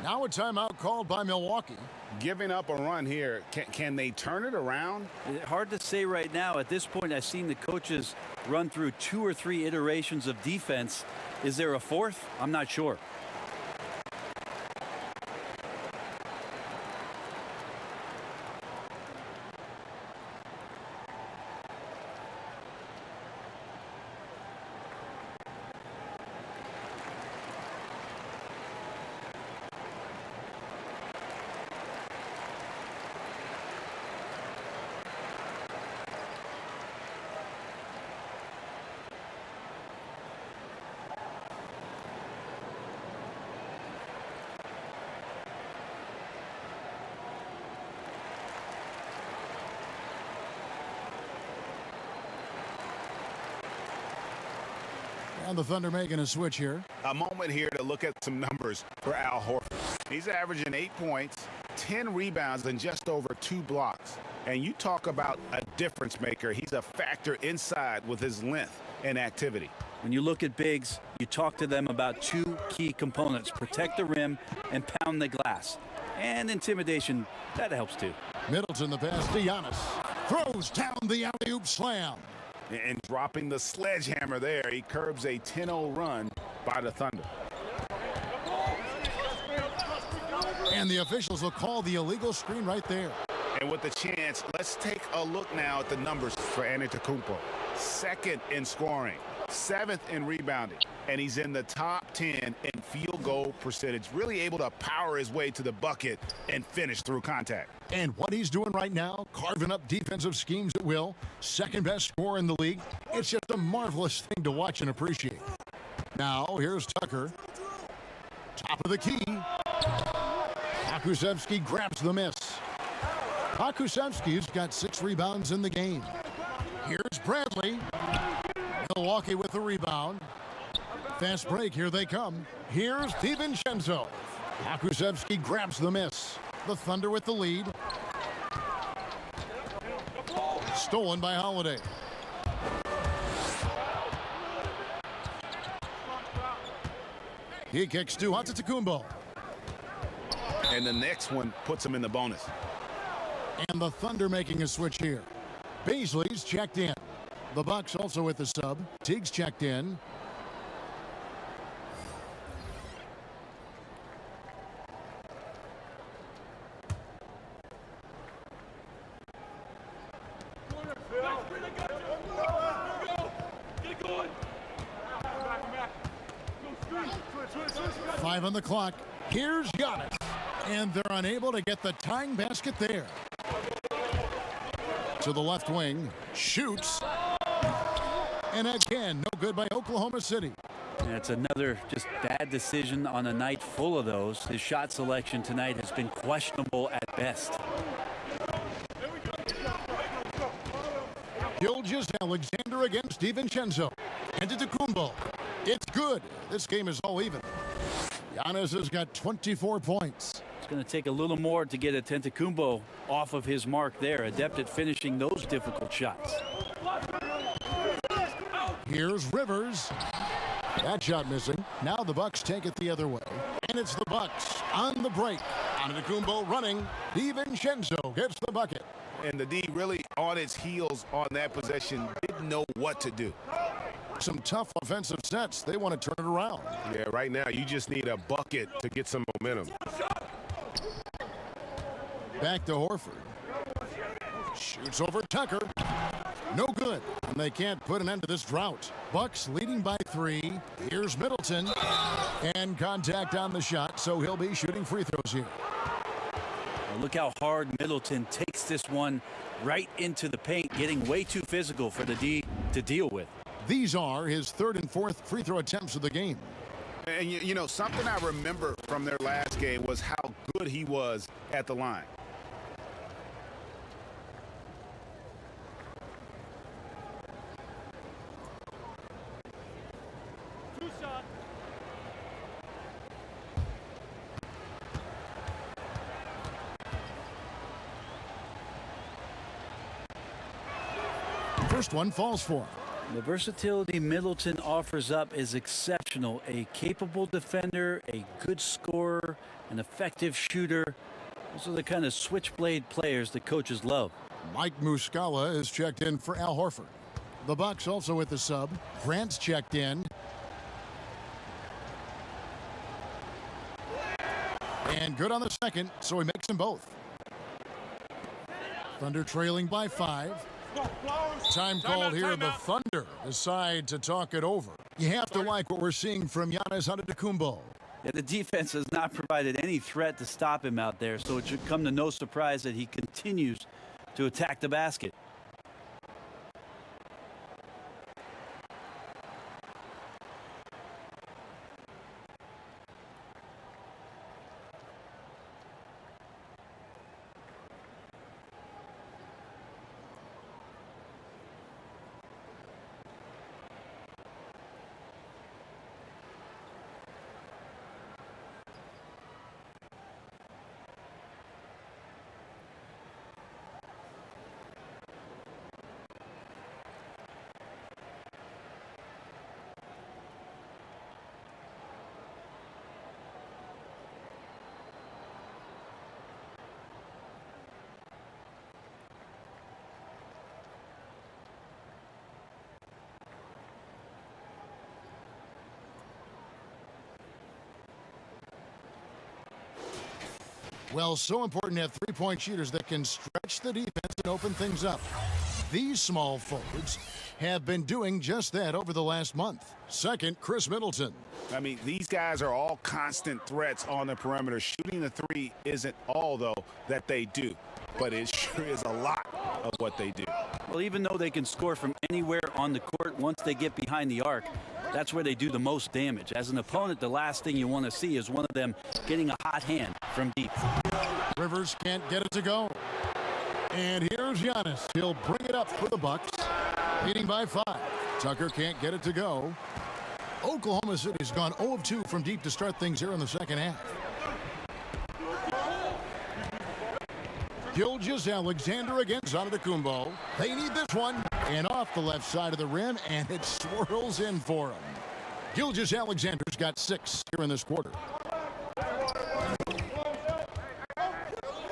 Now a timeout called by Milwaukee. Giving up a run here, can they turn it around? Hard to say right now. At this point, I've seen the coaches run through 2 or 3 iterations of defense. Is there a fourth? I'm not sure. And the Thunder making a switch here. A moment here to look at some numbers for Al Horford. He's averaging 8 points, 10 rebounds, and just over 2 blocks. And you talk about a difference maker. He's a factor inside with his length and activity. When you look at bigs, you talk to them about 2 key components: protect the rim and pound the glass. And intimidation, that helps too. Middleton the pass to Giannis. Throws down the alley-oop slam. And dropping the sledgehammer there, he curbs a 10-0 run by the Thunder. And the officials will call the illegal screen right there. And with the chance, let's take a look now at the numbers for Antetokounmpo. 2nd in scoring, 7th in rebounding, and he's in the top 10 in field goal percentage. Really able to power his way to the bucket and finish through contact. And what he's doing right now, carving up defensive schemes at will, 2nd best scorer in the league. It's just a marvelous thing to watch and appreciate. Now, here's Tucker. Top of the key. Pokusevski grabs the miss. Pokusevski's got 6 rebounds in the game. Here's Bradley. Milwaukee with the rebound. Fast break, here they come. Here's DiVincenzo. Pokusevski grabs the miss. The Thunder with the lead. Stolen by Holiday. He kicks to Antetokounmpo. And the next one puts him in the bonus. And the Thunder making a switch here. Beasley's checked in. The Bucks also with the sub. Teague's checked in. Five on the clock. Here's Giannis. And they're unable to get the tying basket there. To the left wing. Shoots. And again, no good by Oklahoma City. That's another just bad decision on a night full of those. His shot selection tonight has been questionable at best. Gilgeous-Alexander against DiVincenzo. Antetokounmpo. It's good. This game is all even. Giannis has got 24 points. It's going to take a little more to get Antetokounmpo off of his mark there. Adept at finishing those difficult shots. Here's Rivers. That shot missing. Now the Bucks take it the other way. And it's the Bucks on the break. Antetokounmpo running. DiVincenzo gets the bucket. And the D really on its heels on that possession, didn't know what to do. Some tough offensive sets. They want to turn it around. Yeah, right now you just need a bucket to get some momentum. Back to Horford. Shoots over Tucker. No good. And they can't put an end to this drought. Bucks leading by 3. Here's Middleton. And contact on the shot, so he'll be shooting free throws here. Well, look how hard Middleton takes this one right into the paint, getting way too physical for the D to deal with. These are his 3rd and 4th free throw attempts of the game. And, you know, something I remember from their last game was how good he was at the line. First one falls for him. The versatility Middleton offers up is exceptional. A capable defender, a good scorer, an effective shooter. Those are the kind of switchblade players that coaches love. Mike Muscala is checked in for Al Horford. The Bucks also with the sub. Grant's checked in. And good on the second, so he makes them both. Thunder trailing by 5. Time called here. The Thunder decide to talk it over. You have to like what we're seeing from Giannis Antetokounmpo. Yeah, the defense has not provided any threat to stop him out there, so it should come to no surprise that he continues to attack the basket. Well, so important to have three-point shooters that can stretch the defense and open things up. These small forwards have been doing just that over the last month. Second, Chris Middleton. I mean, these guys are all constant threats on the perimeter. Shooting the three isn't all, though, that they do, but it sure is a lot of what they do. Well, even though they can score from anywhere on the court, once they get behind the arc, that's where they do the most damage. As an opponent, the last thing you want to see is one of them getting a hot hand from deep. Rivers can't get it to go. And here's Giannis. He'll bring it up for the Bucks, leading by 5. Tucker can't get it to go. Oklahoma City's gone 0 of 2 from deep to start things here in the second half. Gilgeous-Alexander against Antetokounmpo. They need this one. And off the left side of the rim, and it swirls in for him. Gilgeous-Alexander's got 6 here in this quarter.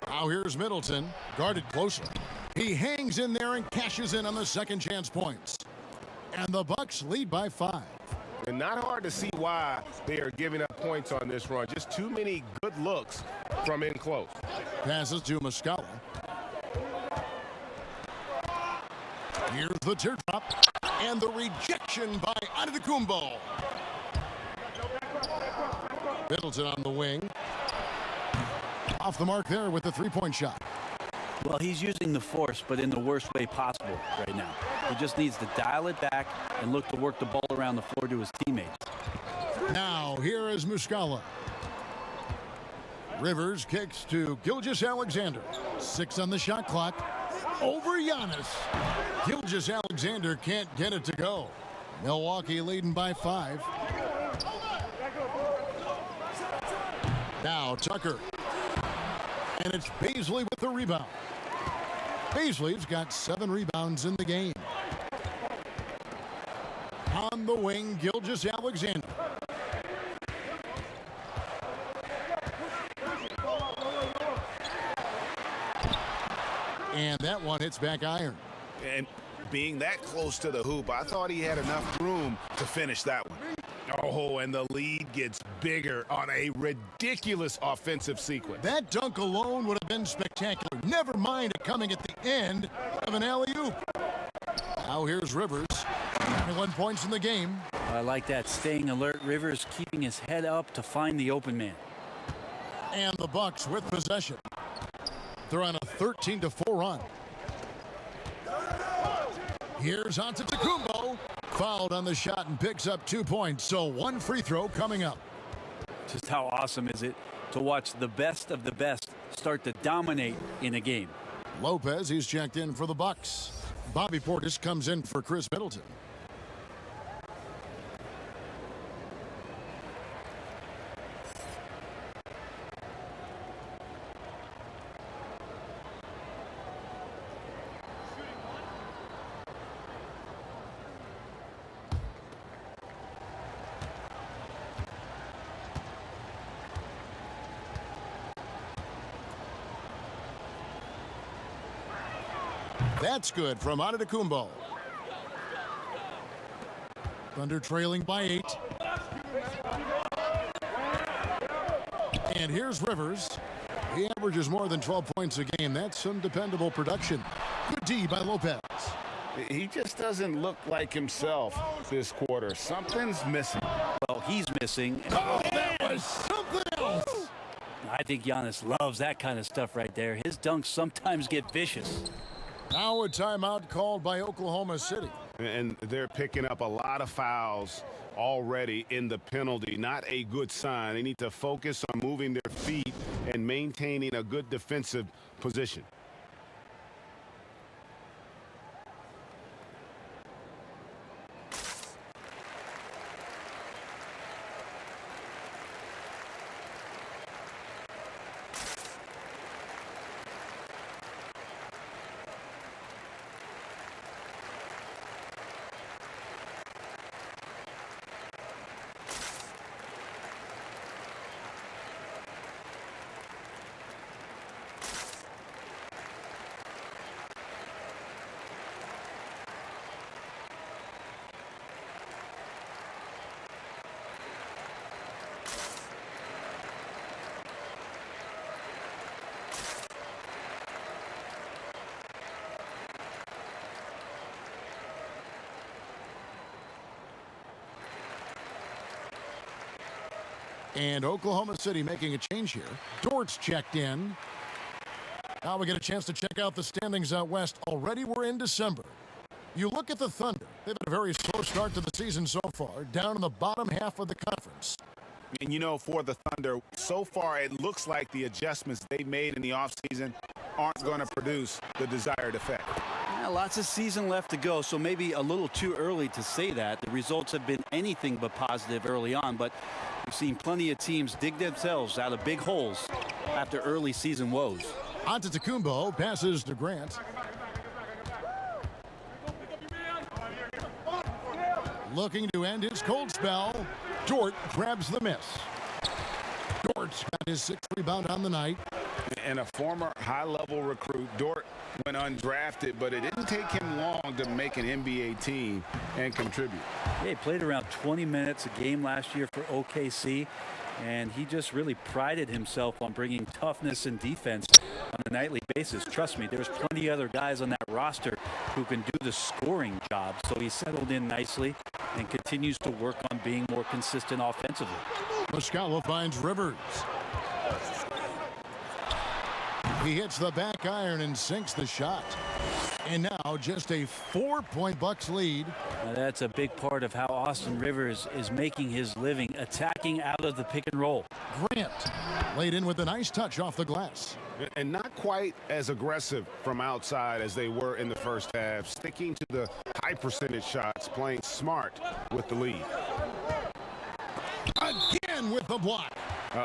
Now here's Middleton, guarded closely. He hangs in there and cashes in on the second chance points. And the Bucks lead by 5. And not hard to see why they are giving up points on this run. Just too many good looks from in close. Passes to Muscala. Here's the teardrop. And the rejection by Antetokounmpo. Middleton on the wing. Off the mark there with the three-point shot. Well, he's using the force, but in the worst way possible right now. He just needs to dial it back and look to work the ball around the floor to his teammates. Now, here is Muscala. Rivers kicks to Gilgeous-Alexander. 6 on the shot clock. Over Giannis. Gilgeous-Alexander can't get it to go. Milwaukee leading by 5. Now, Tucker. And it's Beasley with the rebound. Beasley's got 7 rebounds in the game. On the wing, Gilgeous-Alexander. And that one hits back iron. And being that close to the hoop, I thought he had enough room to finish that one. Oh, and the lead gets bigger on a ridiculous offensive sequence. That dunk alone would have been spectacular. Never mind it coming at the end of an alley-oop. Now here's Rivers. 21 points in the game. I like that. Staying alert. Rivers keeping his head up to find the open man. And the Bucks with possession. They're on a 13-4 run. Here's Antetokounmpo. Fouled on the shot and picks up 2 points. So one free throw coming up. Just how awesome is it to watch the best of the best start to dominate in a game? Lopez, he's checked in for the Bucks. Bobby Portis comes in for Chris Middleton. That's good from Antetokounmpo. Thunder trailing by 8. And here's Rivers. He averages more than 12 points a game. That's some dependable production. Good D by Lopez. He just doesn't look like himself this quarter. Something's missing. Well, he's missing. Oh, that was something else. I think Giannis loves that kind of stuff right there. His dunks sometimes get vicious. Now a timeout called by Oklahoma City. And they're picking up a lot of fouls already in the penalty. Not a good sign. They need to focus on moving their feet and maintaining a good defensive position. And Oklahoma City making a change here. Dort's checked in. Now we get a chance to check out the standings out west. Already we're in December. You look at the Thunder. They've had a very slow start to the season so far, down in the bottom half of the conference. And, you know, for the Thunder, so far it looks like the adjustments they made in the offseason aren't going to produce the desired effect. Yeah, lots of season left to go, so maybe a little too early to say that. The results have been anything but positive early on, but we've seen plenty of teams dig themselves out of big holes after early season woes. Antetokounmpo passes to Grant. Looking to end his cold spell. Dort grabs the miss. Dort's got his 6th rebound on the night. And a former high-level recruit, Dort went undrafted, but it didn't take him long to make an NBA team and contribute. Yeah, he played around 20 minutes a game last year for OKC, and he just really prided himself on bringing toughness and defense on a nightly basis. Trust me, there's plenty of other guys on that roster who can do the scoring job, so he settled in nicely and continues to work on being more consistent offensively. Muscala finds Rivers. He hits the back iron and sinks the shot. And now just a 4-point Bucks lead. Now that's a big part of how Austin Rivers is making his living, attacking out of the pick and roll. Grant laid in with a nice touch off the glass. And not quite as aggressive from outside as they were in the first half, sticking to the high percentage shots, playing smart with the lead. Again with the block.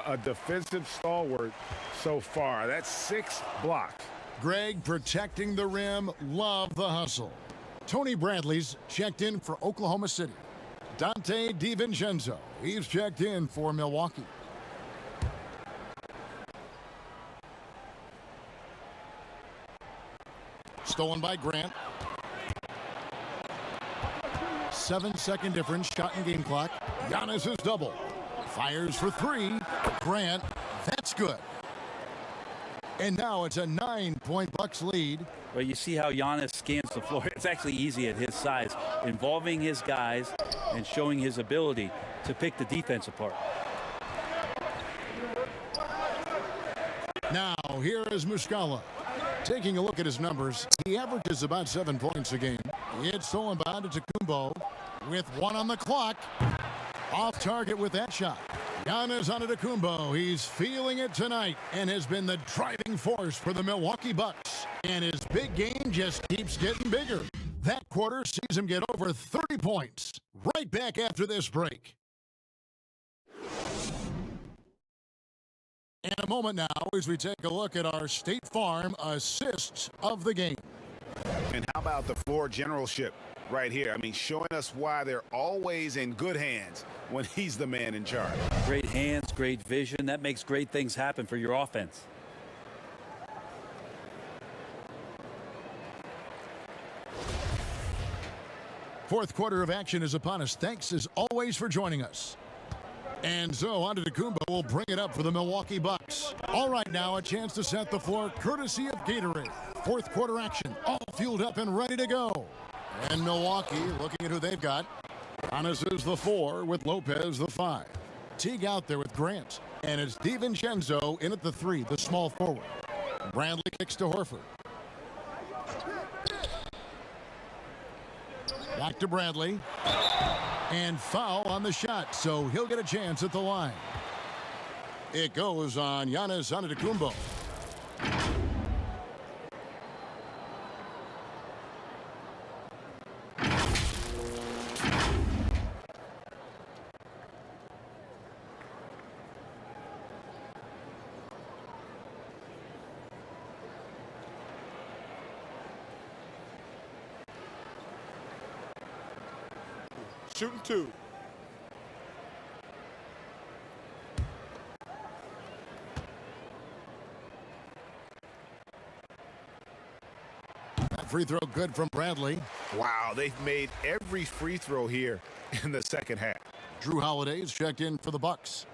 A defensive stalwart so far. That's 6 blocks. Greg protecting the rim. Love the hustle. Tony Bradley's checked in for Oklahoma City. Dante DiVincenzo, he's checked in for Milwaukee. Stolen by Grant. 7-second difference shot in game clock. Giannis is double. Fires for three. Grant. That's good. And now it's a 9-point Bucks lead. Well, you see how Giannis scans the floor. It's actually easy at his size, involving his guys and showing his ability to pick the defense apart. Now, here is Muscala. Taking a look at his numbers, he averages about 7 points a game. It's stolen by Antetokounmpo with 1 on the clock. Off target with that shot. Giannis Antetokounmpo, he's feeling it tonight and has been the driving force for the Milwaukee Bucks. And his big game just keeps getting bigger. That quarter sees him get over 30 points. Right back after this break. In a moment now, as we take a look at our State Farm assists of the game. And how about the floor generalship right here? I mean, showing us why they're always in good hands when he's the man in charge. Great hands, great vision. That makes great things happen for your offense. Fourth quarter of action is upon us. Thanks as always for joining us. And so Antetokounmpo will bring it up for the Milwaukee Bucks. All right, now a chance to set the floor courtesy of Gatorade. Fourth quarter action, all fueled up and ready to go. And Milwaukee looking at who they've got. Giannis is the 4 with Lopez the 5. Teague out there with Grant. And it's DiVincenzo in at the 3, the small forward. Bradley kicks to Horford. Back to Bradley. And foul on the shot, so he'll get a chance at the line. It goes on Giannis Antetokounmpo. Shooting 2. That free throw good from Bradley. Wow, they've made every free throw here in the second half. Drew Holiday is checked in for the Bucks.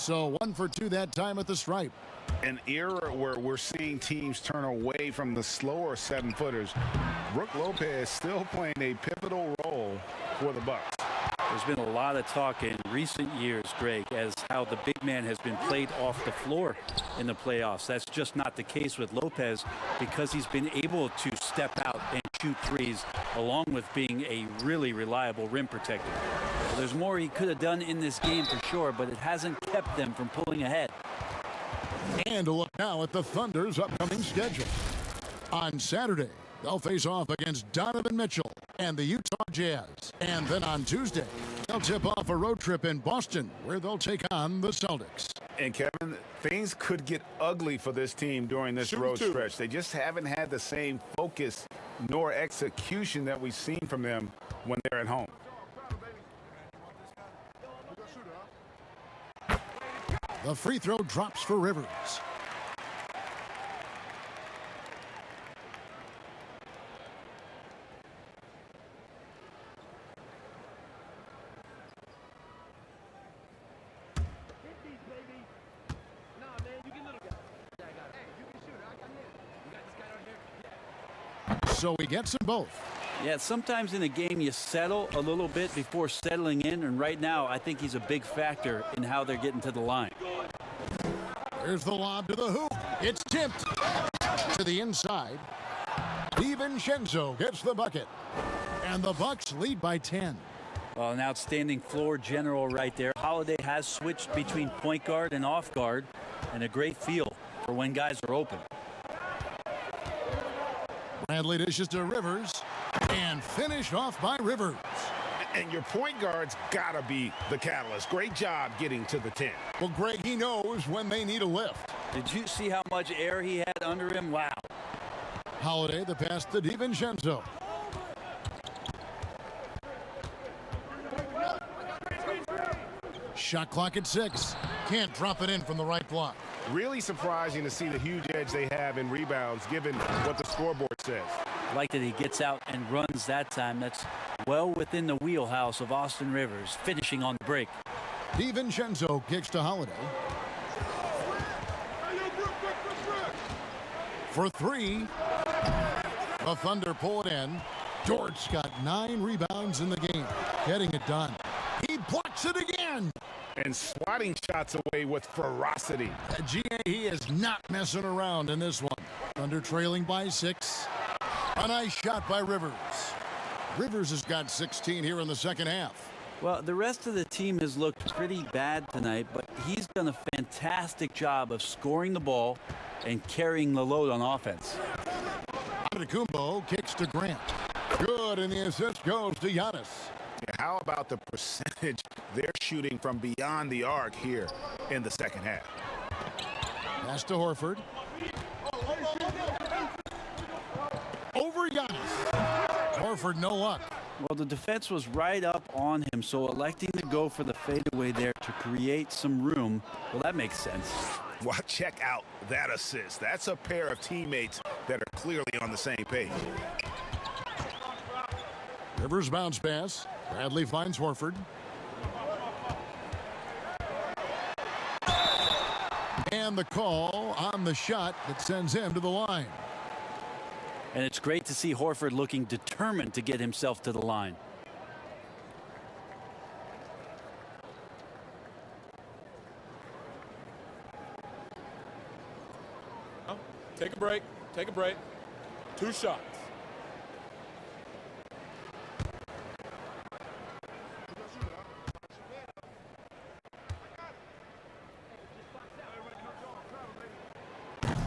So 1 for 2 that time at the stripe. An era where we're seeing teams turn away from the slower 7-footers. Brook Lopez still playing a pivotal role for the Bucks. There's been a lot of talk in recent years, Greg, as how the big man has been played off the floor in the playoffs. That's just not the case with Lopez because he's been able to step out and shoot threes along with being a really reliable rim protector. There's more he could have done in this game for sure, but it hasn't kept them from pulling ahead. And a look now at the Thunder's upcoming schedule. On Saturday, they'll face off against Donovan Mitchell and the Utah Jazz. And then on Tuesday, they'll tip off a road trip in Boston where they'll take on the Celtics. And Kevin, things could get ugly for this team during this road stretch. They just haven't had the same focus nor execution that we've seen from them when they're at home. The free throw drops for Rivers. So he gets them both. Yeah, sometimes in a game you settle a little bit before settling in, and right now I think he's a big factor in how they're getting to the line. Here's the lob to the hoop. It's tipped to the inside. DiVincenzo gets the bucket. And the Bucks lead by 10. Well, an outstanding floor general right there. Holiday has switched between point guard and off guard, and a great feel for when guys are open. Bradley dishes to Rivers and finished off by Rivers. And your point guard's got to be the catalyst. Great job getting to the 10. Well, Greg, he knows when they need a lift. Did you see how much air he had under him? Wow. Holiday, the pass to DiVincenzo. Shot clock at 6. Can't drop it in from the right block. Really surprising to see the huge edge they have in rebounds given what the scoreboard says. Like that he gets out and runs that time. That's well within the wheelhouse of Austin Rivers, finishing on the break. DiVincenzo kicks to Holiday. For 3. The Thunder pull it in. Dort's got 9 rebounds in the game. Getting it done. He blocks it again. And swatting shots away with ferocity. He is not messing around in this one. Thunder trailing by 6. A nice shot by Rivers. Rivers has got 16 here in the second half. Well, the rest of the team has looked pretty bad tonight, but he's done a fantastic job of scoring the ball and carrying the load on offense. Antetokounmpo kicks to Grant. Good, and the assist goes to Giannis. How about the percentage they're shooting from beyond the arc here in the second half? Pass to Horford. Over Giannis. Horford, no luck. Well, the defense was right up on him, so electing to go for the fadeaway there to create some room, well, that makes sense. Well, check out that assist. That's a pair of teammates that are clearly on the same page. Rivers bounce pass. Bradley finds Horford. And the call on the shot that sends him to the line. And it's great to see Horford looking determined to get himself to the line. Take a break. Take a break. 2 shots.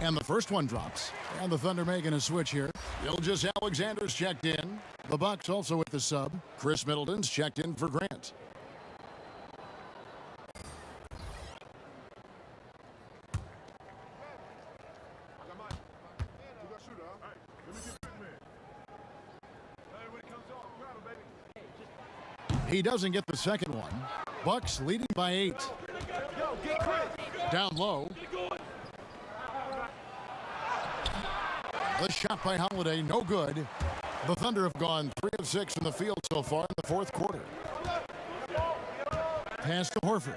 And the first one drops. And the Thunder making a switch here. Gilgeous-Alexander's checked in. The Bucks also with the sub. Chris Middleton's checked in for Grant. He doesn't get the second one. Bucks leading by 8. Down low. The shot by Holiday, no good. The Thunder have gone 3 of 6 in the field so far in the fourth quarter. Pass to Horford.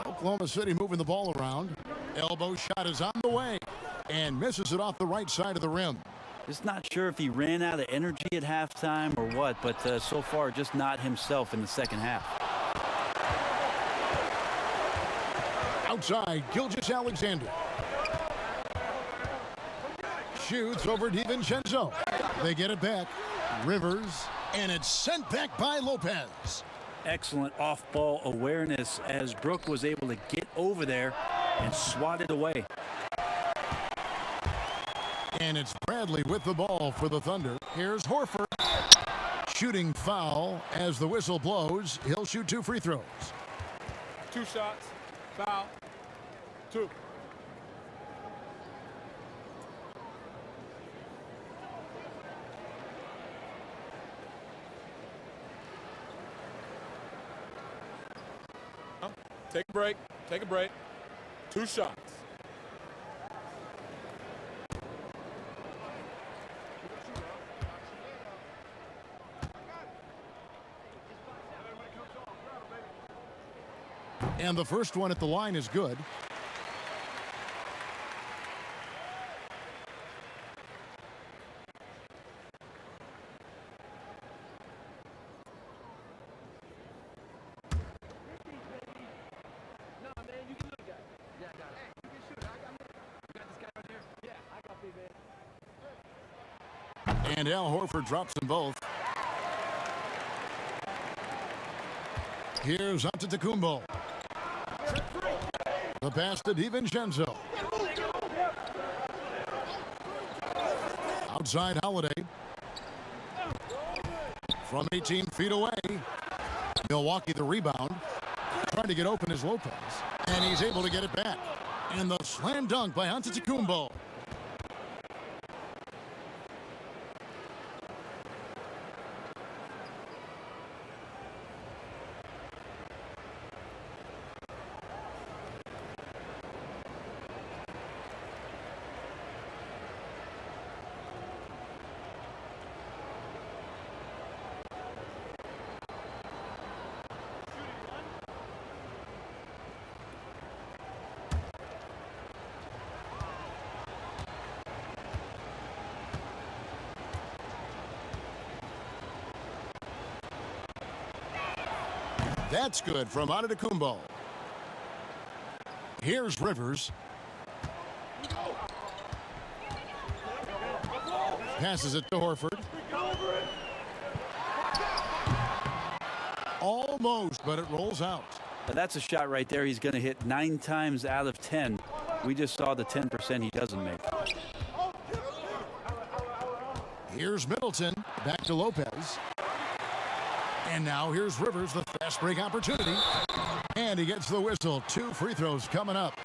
Oklahoma City moving the ball around. Elbow shot is on the way and misses it off the right side of the rim. Just not sure if he ran out of energy at halftime or what, but so far just not himself in the second half. Outside, Gilgeous-Alexander. Shoots over DiVincenzo. They get it back. Rivers, and it's sent back by Lopez. Excellent off-ball awareness as Brook was able to get over there and swat it away. And it's Bradley with the ball for the Thunder. Here's Horford. Shooting foul as the whistle blows. He'll shoot 2 free throws. 2 shots. Foul. 2. Take a break. Take a break. 2 shots. And the first one at the line is good. And Al Horford drops them both. Here's Antetokounmpo. The pass to DiVincenzo. Outside Holiday. From 18 feet away. Milwaukee the rebound. Trying to get open is Lopez. And he's able to get it back. And the slam dunk by Antetokounmpo. That's good from Antetokounmpo. Here's Rivers. Passes it to Horford. Almost, but it rolls out. Now that's a shot right there he's going to hit 9 times out of 10. We just saw the 10% he doesn't make. Here's Middleton. Back to Lopez. And now here's Rivers, the fast break opportunity. And he gets the whistle. 2 free throws coming up.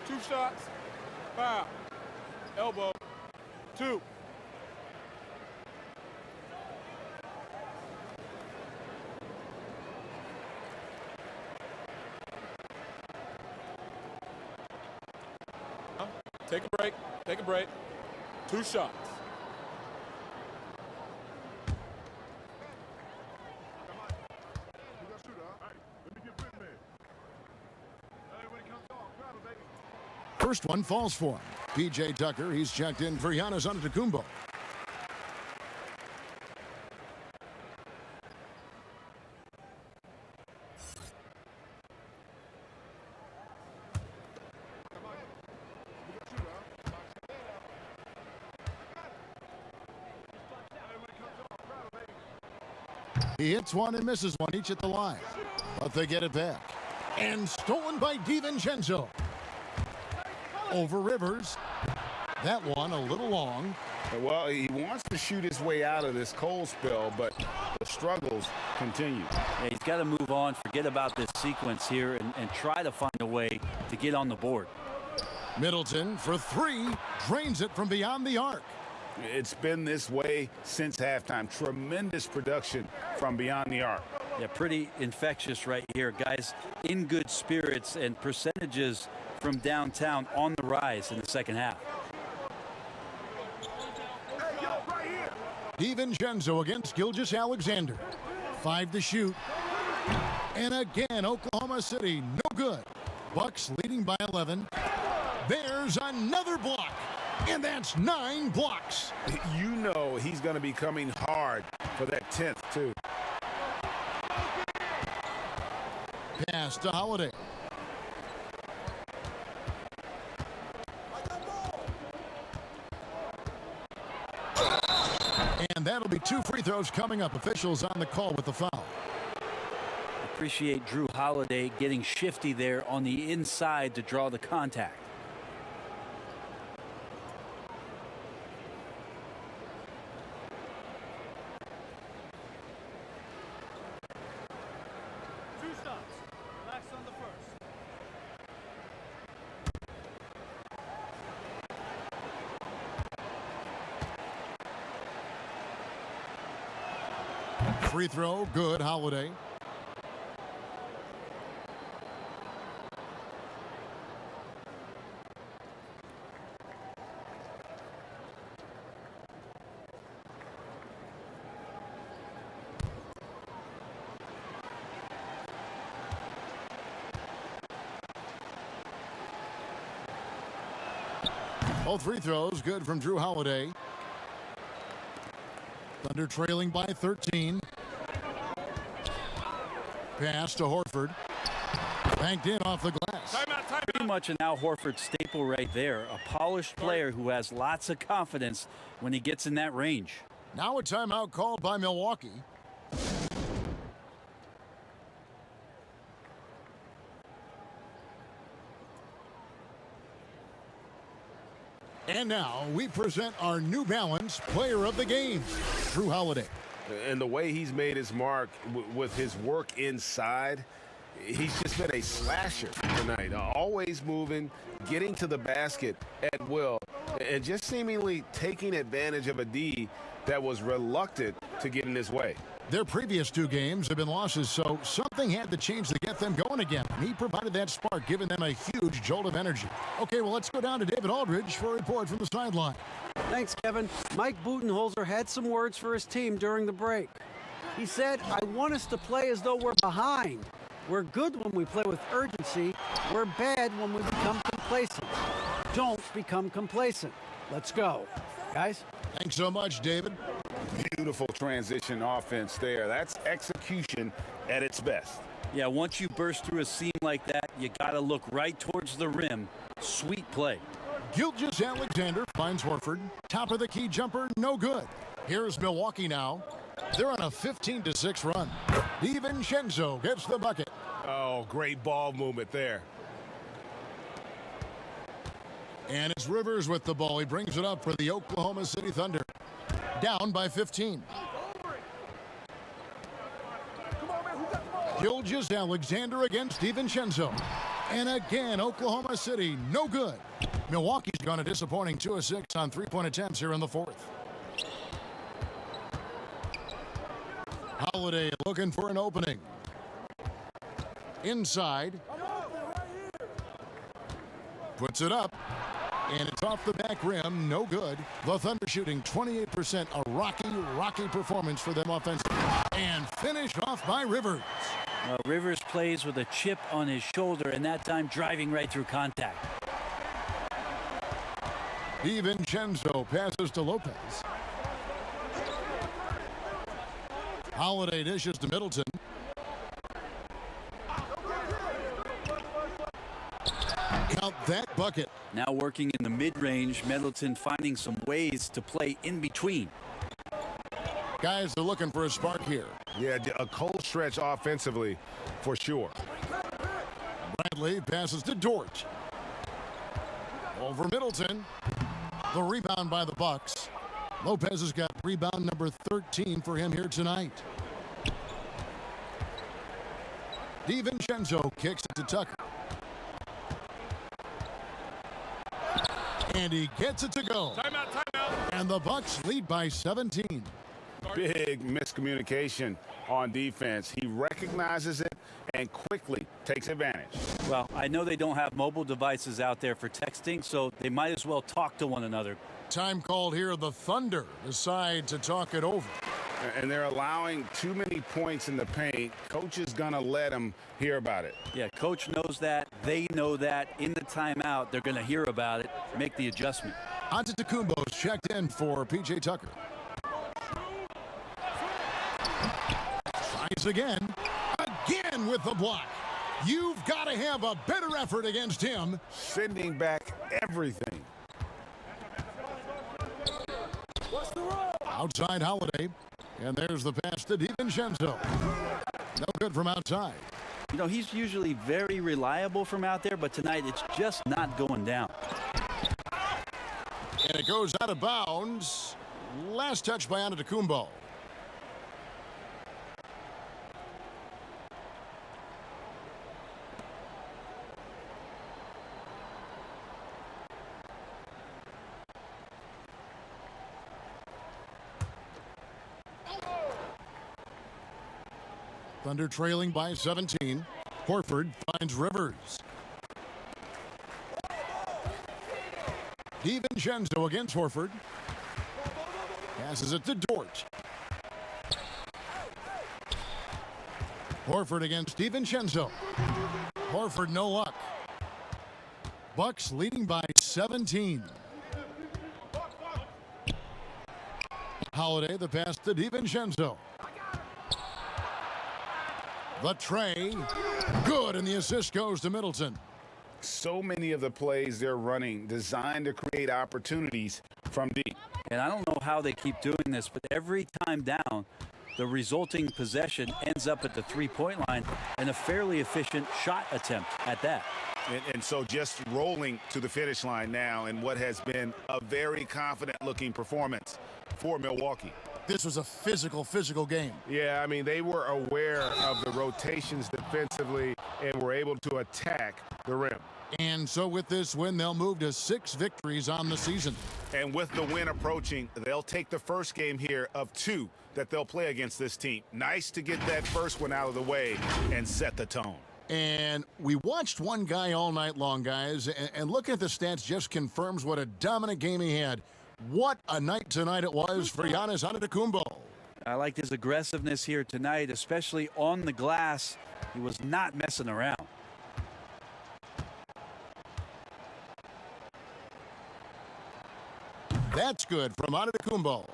2 shots. Foul. Elbow. 2. Take a break. Take a break. 2 shots. First one falls for him. P.J. Tucker, he's checked in for Giannis Antetokounmpo. He hits one and misses one, each at the line. But they get it back. And stolen by DiVincenzo. Over Rivers. That one a little long. Well, he wants to shoot his way out of this cold spell, but the struggles continue. Yeah, he's got to move on, forget about this sequence here, and try to find a way to get on the board. Middleton for 3. Drains it from beyond the arc. It's been this way since halftime. Tremendous production from beyond the arc. Yeah, pretty infectious right here. Guys in good spirits, and percentages from downtown on the rise in the second half. DiVincenzo against Gilgeous-Alexander. 5 to shoot. And again, Oklahoma City, no good. Bucks leading by 11. There's another block. And that's 9 blocks. You know he's going to be coming hard for that 10th, too. Pass to Holiday. And that'll be 2 free throws coming up. Officials on the call with the foul. Appreciate Drew Holiday getting shifty there on the inside to draw the contact. Free throw, good, Holiday. Both free throws good from Drew Holiday. Thunder trailing by 13. Pass to Horford. Banked in off the glass. Pretty much an Al Horford staple right there. A polished player who has lots of confidence when he gets in that range. Now a timeout called by Milwaukee. And now we present our New Balance Player of the Game, Drew Holiday. And the way he's made his mark with his work inside, he's just been a slasher tonight. Always moving, getting to the basket at will, and just seemingly taking advantage of a D that was reluctant to get in his way. Their previous 2 games have been losses, so something had to change to get them going again. And he provided that spark, giving them a huge jolt of energy. Okay, well, let's go down to David Aldridge for a report from the sideline. Thanks, Kevin. Mike Budenholzer had some words for his team during the break. He said, I want us to play as though we're behind. We're good when we play with urgency. We're bad when we become complacent. Don't become complacent. Let's go. Guys? Thanks so much, David. Beautiful transition offense there. That's execution at its best. Yeah, once you burst through a seam like that, you got to look right towards the rim. Sweet play. Gilgeous-Alexander finds Horford. Top of the key jumper, no good. Here's Milwaukee now. They're on a 15-6 run. DiVincenzo gets the bucket. Oh, great ball movement there. And it's Rivers with the ball. He brings it up for the Oklahoma City Thunder. Down by 15. Gilgeous-Alexander against DiVincenzo. And again, Oklahoma City, no good. Milwaukee's gone a disappointing 2 of 6 on three-point attempts here in the fourth. Holiday looking for an opening. Inside. Puts it up. And it's off the back rim, no good. The Thunder shooting 28%, a rocky performance for them offensively. And finished off by Rivers. Rivers plays with a chip on his shoulder, and that time driving right through contact. DiVincenzo passes to Lopez. Holiday dishes to Middleton. Count that bucket. Now working in the mid-range, Middleton finding some ways to play in between. Guys are looking for a spark here. Yeah, a cold stretch offensively for sure. Bradley passes to Dort. Over Middleton. The rebound by the Bucks. Lopez has got rebound number 13 for him here tonight. DiVincenzo kicks it to Tucker. And he gets it to go. Timeout. And the Bucks lead by 17. Big miscommunication on defense. He recognizes it and quickly takes advantage. Well, I know they don't have mobile devices out there for texting, so they might as well talk to one another. Time called here. The Thunder decide to talk it over. And they're allowing too many points in the paint. Coach is going to let them hear about it. Yeah, coach knows that. They know that. In the timeout, they're going to hear about it, make the adjustment. Antetokounmpo's checked in for P.J. Tucker. Tries again with the block. You've got to have a better effort against him. Sending back everything. Outside Holiday. And there's the pass to DiVincenzo. No good from outside. You know, he's usually very reliable from out there, but tonight it's just not going down. And it goes out of bounds. Last touch by Antetokounmpo. Thunder trailing by 17. Horford finds Rivers. DiVincenzo against Horford. Passes it to Dort. Horford against DiVincenzo. Horford no luck. Bucks leading by 17. Holiday the pass to DiVincenzo. The tray, good, and the assist goes to Middleton. So many of the plays they're running designed to create opportunities from deep. And I don't know how they keep doing this, but every time down, the resulting possession ends up at the three-point line and a fairly efficient shot attempt at that. And so just rolling to the finish line now in what has been a very confident-looking performance for Milwaukee. This was a physical game. Yeah, I mean, they were aware of the rotations defensively and were able to attack the rim. And so with this win, they'll move to 6 victories on the season. And with the win approaching, they'll take the first game here of 2 that they'll play against this team. Nice to get that first one out of the way and set the tone. And we watched one guy all night long, guys, and looking at the stats just confirms what a dominant game he had. What a night tonight it was for Giannis Antetokounmpo. I liked his aggressiveness here tonight, especially on the glass. He was not messing around. That's good from Antetokounmpo.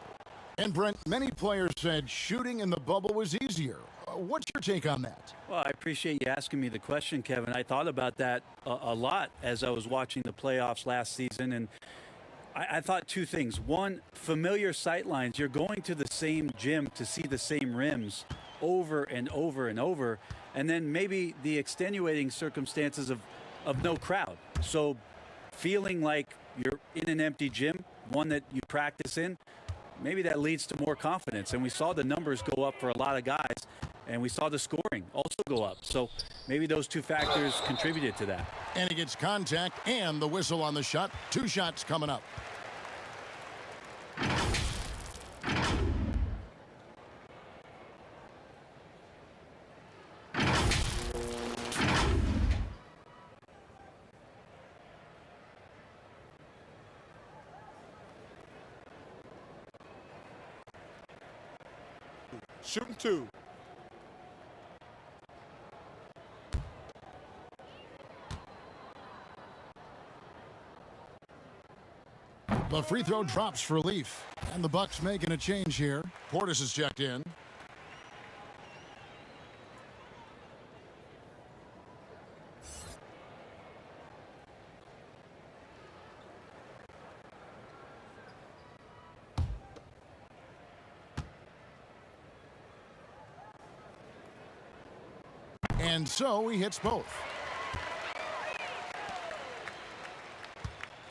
And Brent, many players said shooting in the bubble was easier. What's your take on that? Well, I appreciate you asking me the question, Kevin. I thought about that a lot as I was watching the playoffs last season, and I thought two things. One, familiar sight lines. You're going to the same gym to see the same rims over and over and over, and then maybe the extenuating circumstances of no crowd. So feeling like you're in an empty gym, one that you practice in, maybe that leads to more confidence. And we saw the numbers go up for a lot of guys, and we saw the scoring also go up. So maybe those two factors contributed to that. And he gets contact and the whistle on the shot. 2 shots coming up. Shooting 2. The free throw drops for Leaf. And the Bucks making a change here. Portis is checked in. And so he hits both.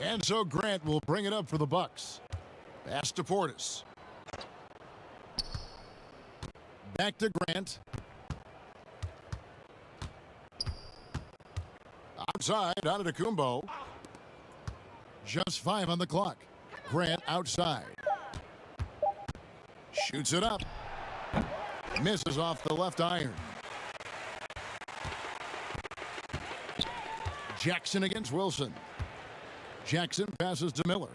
And so Grant will bring it up for the Bucks. Pass to Portis. Back to Grant. Outside, out of Kumbo. Just 5 on the clock. Grant outside. Shoots it up. Misses off the left iron. Jackson against Wilson. Jackson passes to Miller.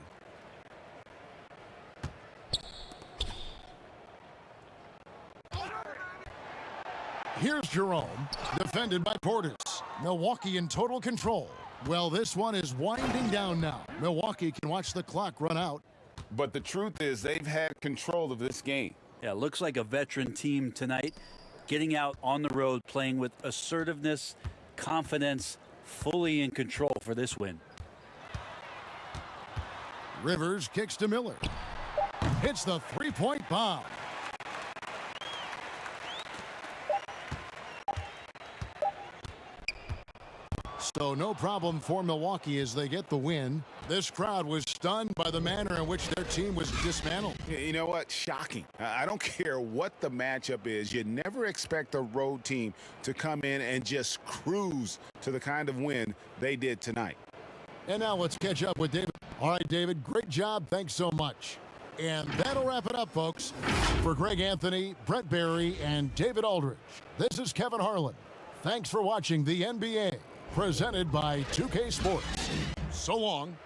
Here's Jerome, defended by Portis. Milwaukee in total control. Well, this one is winding down now. Milwaukee can watch the clock run out. But the truth is they've had control of this game. Yeah, looks like a veteran team tonight, getting out on the road, playing with assertiveness, confidence, fully in control for this win. Rivers kicks to Miller. Hits the three-point bomb. So no problem for Milwaukee as they get the win. This crowd was stunned by the manner in which their team was dismantled. You know what? Shocking. I don't care what the matchup is. You never expect a road team to come in and just cruise to the kind of win they did tonight. And now let's catch up with David. All right, David, great job. Thanks so much. And that'll wrap it up, folks. For Greg Anthony, Brett Barry, and David Aldridge, this is Kevin Harlan. Thanks for watching the NBA, presented by 2K Sports. So long.